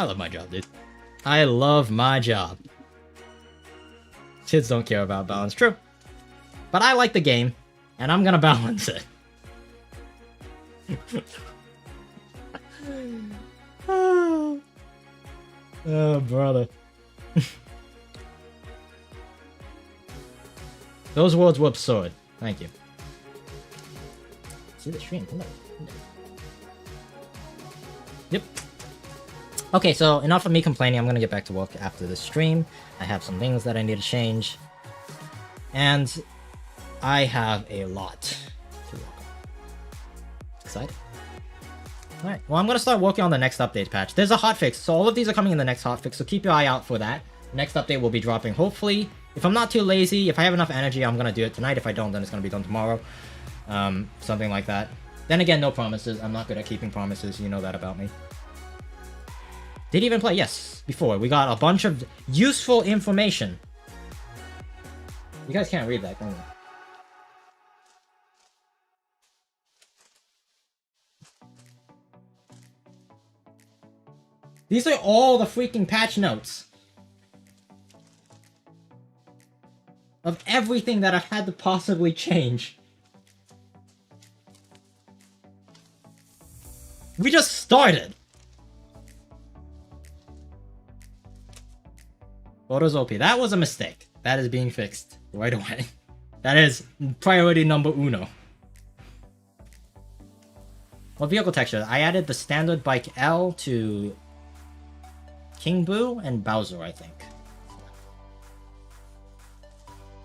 I love my job, dude. I love my job. Kids don't care about balance. True. But I like the game, and I'm gonna balance it. Oh, brother. Those words were absurd. Thank you. See the stream. Hello. Yep. Okay, so enough of me complaining. I'm gonna get back to work after this stream. I have some things that I need to change. And I have a lot to work on. Excited? Alright, well I'm gonna start working on the next update patch. There's a hotfix, so all of these are coming in the next hotfix, so keep your eye out for that. Next update will be dropping, hopefully. If I'm not too lazy, if I have enough energy, I'm gonna do it tonight. If I don't, then it's gonna be done tomorrow. Something like that. Then again, no promises. I'm not good at keeping promises, you know that about me. Did he even play? Yes, before. We got a bunch of useful information You guys can't read that, can you? These are all the freaking patch notes of everything that I've had to possibly change. We just started! Photos OP. That was a mistake. That is being fixed right away. That is priority number uno. What vehicle texture? I added the standard bike L to King Boo and Bowser, I think.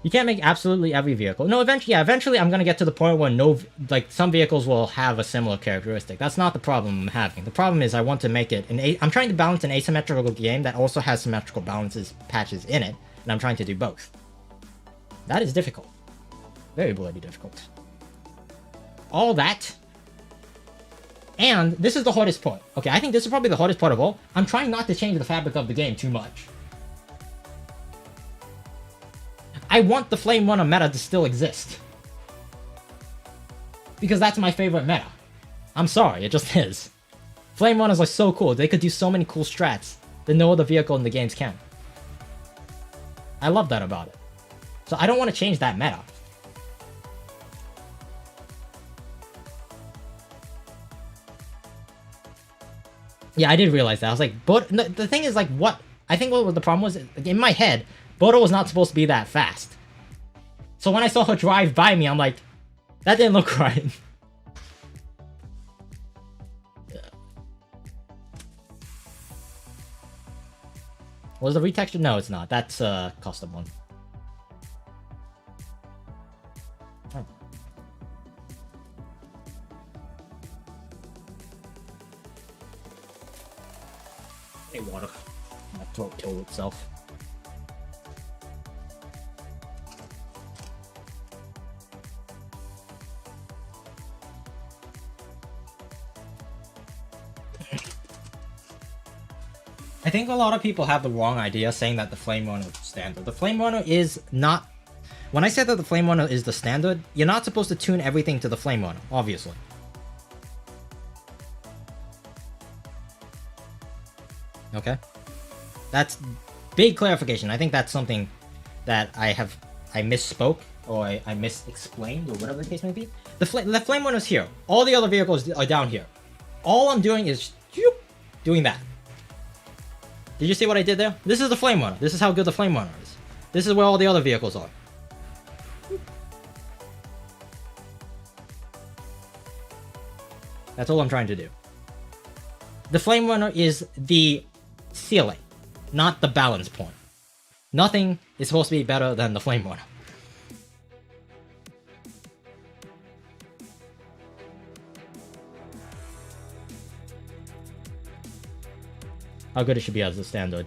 You can't make absolutely every vehicle. No, eventually I'm gonna get to the point where some vehicles will have a similar characteristic. That's not the problem I'm having. The problem is I want to make it I'm trying to balance an asymmetrical game that also has symmetrical patches in it, and I'm trying to do both. That is difficult. Very bloody difficult. All that. And this is the hardest part. Okay, I think this is probably the hardest part of all. I'm trying not to change the fabric of the game too much. I want the Flame Runner meta to still exist. Because that's my favorite meta. I'm sorry, it just is. Flame Runners are so cool. They could do so many cool strats that no other vehicle in the games can. I love that about it. So I don't want to change that meta. Yeah, I did realize that. I was like, but the thing is, like, what? I think what the problem was, in my head, Bodo was not supposed to be that fast. So when I saw her drive by me, I'm like, that didn't look right. Was the retexture? No, it's not. That's a custom one. Oh. Hey, water. My throat killed itself. I think a lot of people have the wrong idea saying that the Flame Runner is standard. The Flame Runner is not... When I said that the Flame Runner is the standard, you're not supposed to tune everything to the Flame Runner, obviously. Okay? That's big clarification. I think that's something that I misspoke, or I misexplained, or whatever the case may be. The Flame Runner is here. All the other vehicles are down here. All I'm doing is... doing that. Did you see what I did there? This is the Flame Runner. This is how good the Flame Runner is. This is where all the other vehicles are. That's all I'm trying to do. The Flame Runner is the ceiling, not the balance point. Nothing is supposed to be better than the Flame Runner. How good it should be as a standard.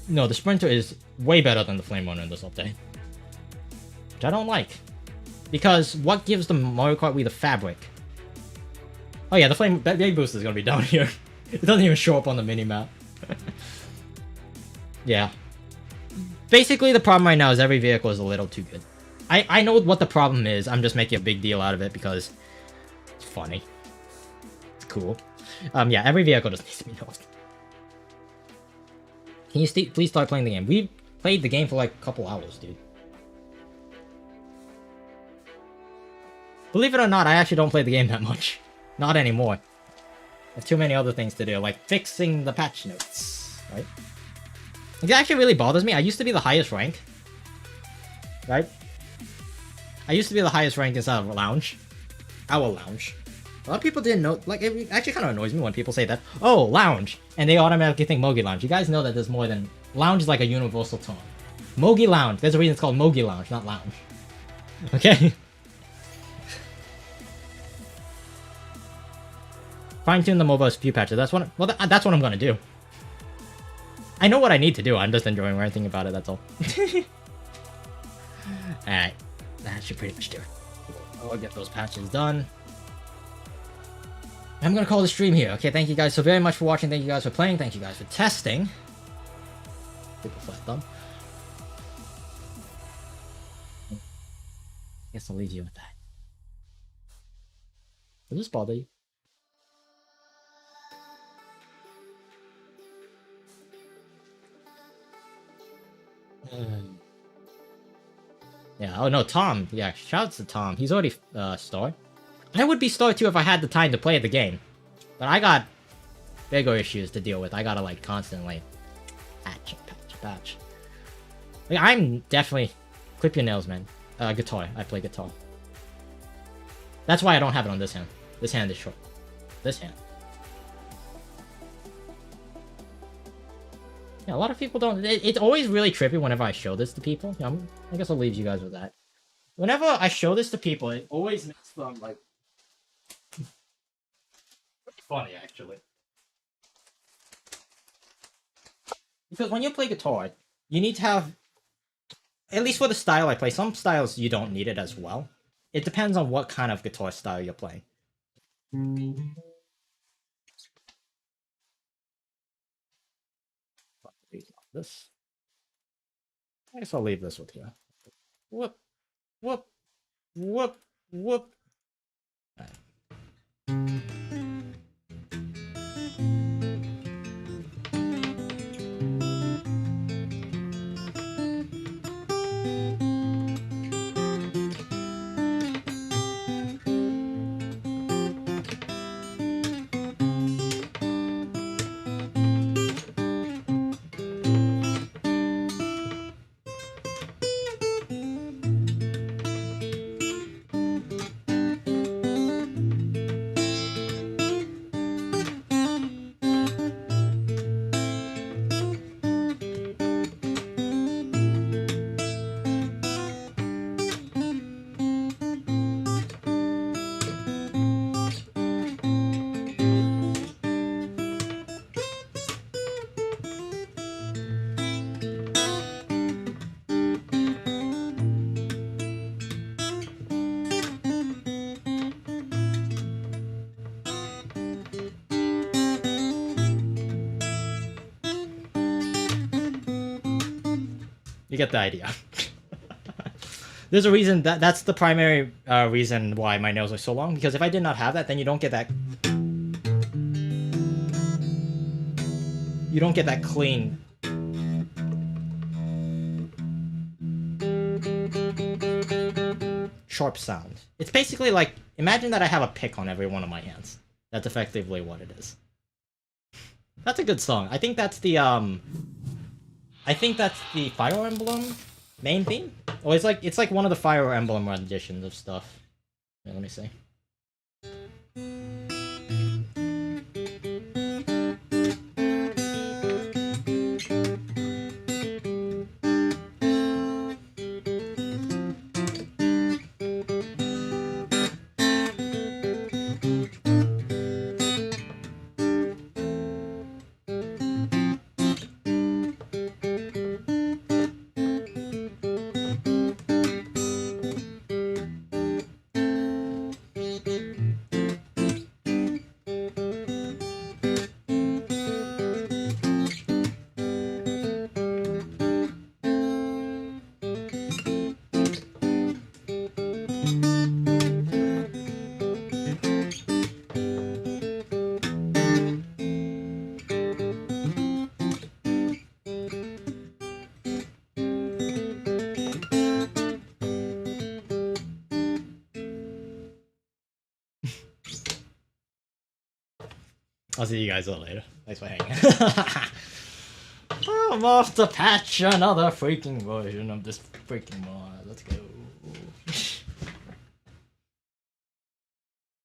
No, the Sprinter is way better than the Flame Runner in this update. Which I don't like. Because what gives the Mario Kart Wii the fabric? Oh yeah, the Baby Booster is gonna be down here. It doesn't even show up on the minimap. Yeah. Basically, the problem right now is every vehicle is a little too good. I know what the problem is. I'm just making a big deal out of it because it's funny. It's cool. Yeah, every vehicle just needs to be nerfed. Can you please start playing the game? We played the game for like a couple hours, dude. Believe it or not, I actually don't play the game that much. Not anymore. I have too many other things to do, like fixing the patch notes, right? It actually really bothers me. I used to be the highest rank, right? I used to be the highest rank inside of Lounge. Our Lounge. A lot of people didn't know, like, it actually kind of annoys me when people say that, oh, Lounge, and they automatically think Mogi Lounge. You guys know that there's more than, Lounge is like a universal term. Mogi Lounge, there's a reason it's called Mogi Lounge, not Lounge. Okay? Fine-tune the mobile few patches, that's what, that's what I'm gonna do. I know what I need to do, I'm just enjoying ranting about it, that's all. Alright, that should pretty much do it. I'll get those patches done. I'm gonna call the stream here. Okay, thank you guys so very much for watching. Thank you guys for playing. Thank you guys for testing. Super flat thumb. guess I'll leave you with that. Does this bother you? Yeah, oh no, Tom. Yeah, shouts to Tom. He's already starred. I would be starred too if I had the time to play the game. But I got bigger issues to deal with. I gotta like constantly patch. Like, I'm definitely clip your nails, man. Guitar. I play guitar. That's why I don't have it on this hand. This hand is short. This hand. Yeah, a lot of people don't. It's always really trippy whenever I show this to people. Yeah, I guess I'll leave you guys with that. Whenever I show this to people, it always makes them like pretty funny, actually. Because when you play guitar, you need to have, at least for the style I play, some styles you don't need it as well. It depends on what kind of guitar style you're playing. This. I guess I'll leave this with you. Whoop, whoop, whoop, whoop. All right. You get the idea. There's a reason that's the primary reason why my nails are so long, because if I did not have that, then you don't get that clean sharp sound. It's basically like, imagine that I have a pick on every one of my hands. That's effectively what it is. That's a good song. I think that's the Fire Emblem main theme. Oh, it's like one of the Fire Emblem renditions of stuff. Here, let me see. I'll see you guys all later. Thanks for hanging. I'm off to patch another freaking version of this freaking mod. Let's go.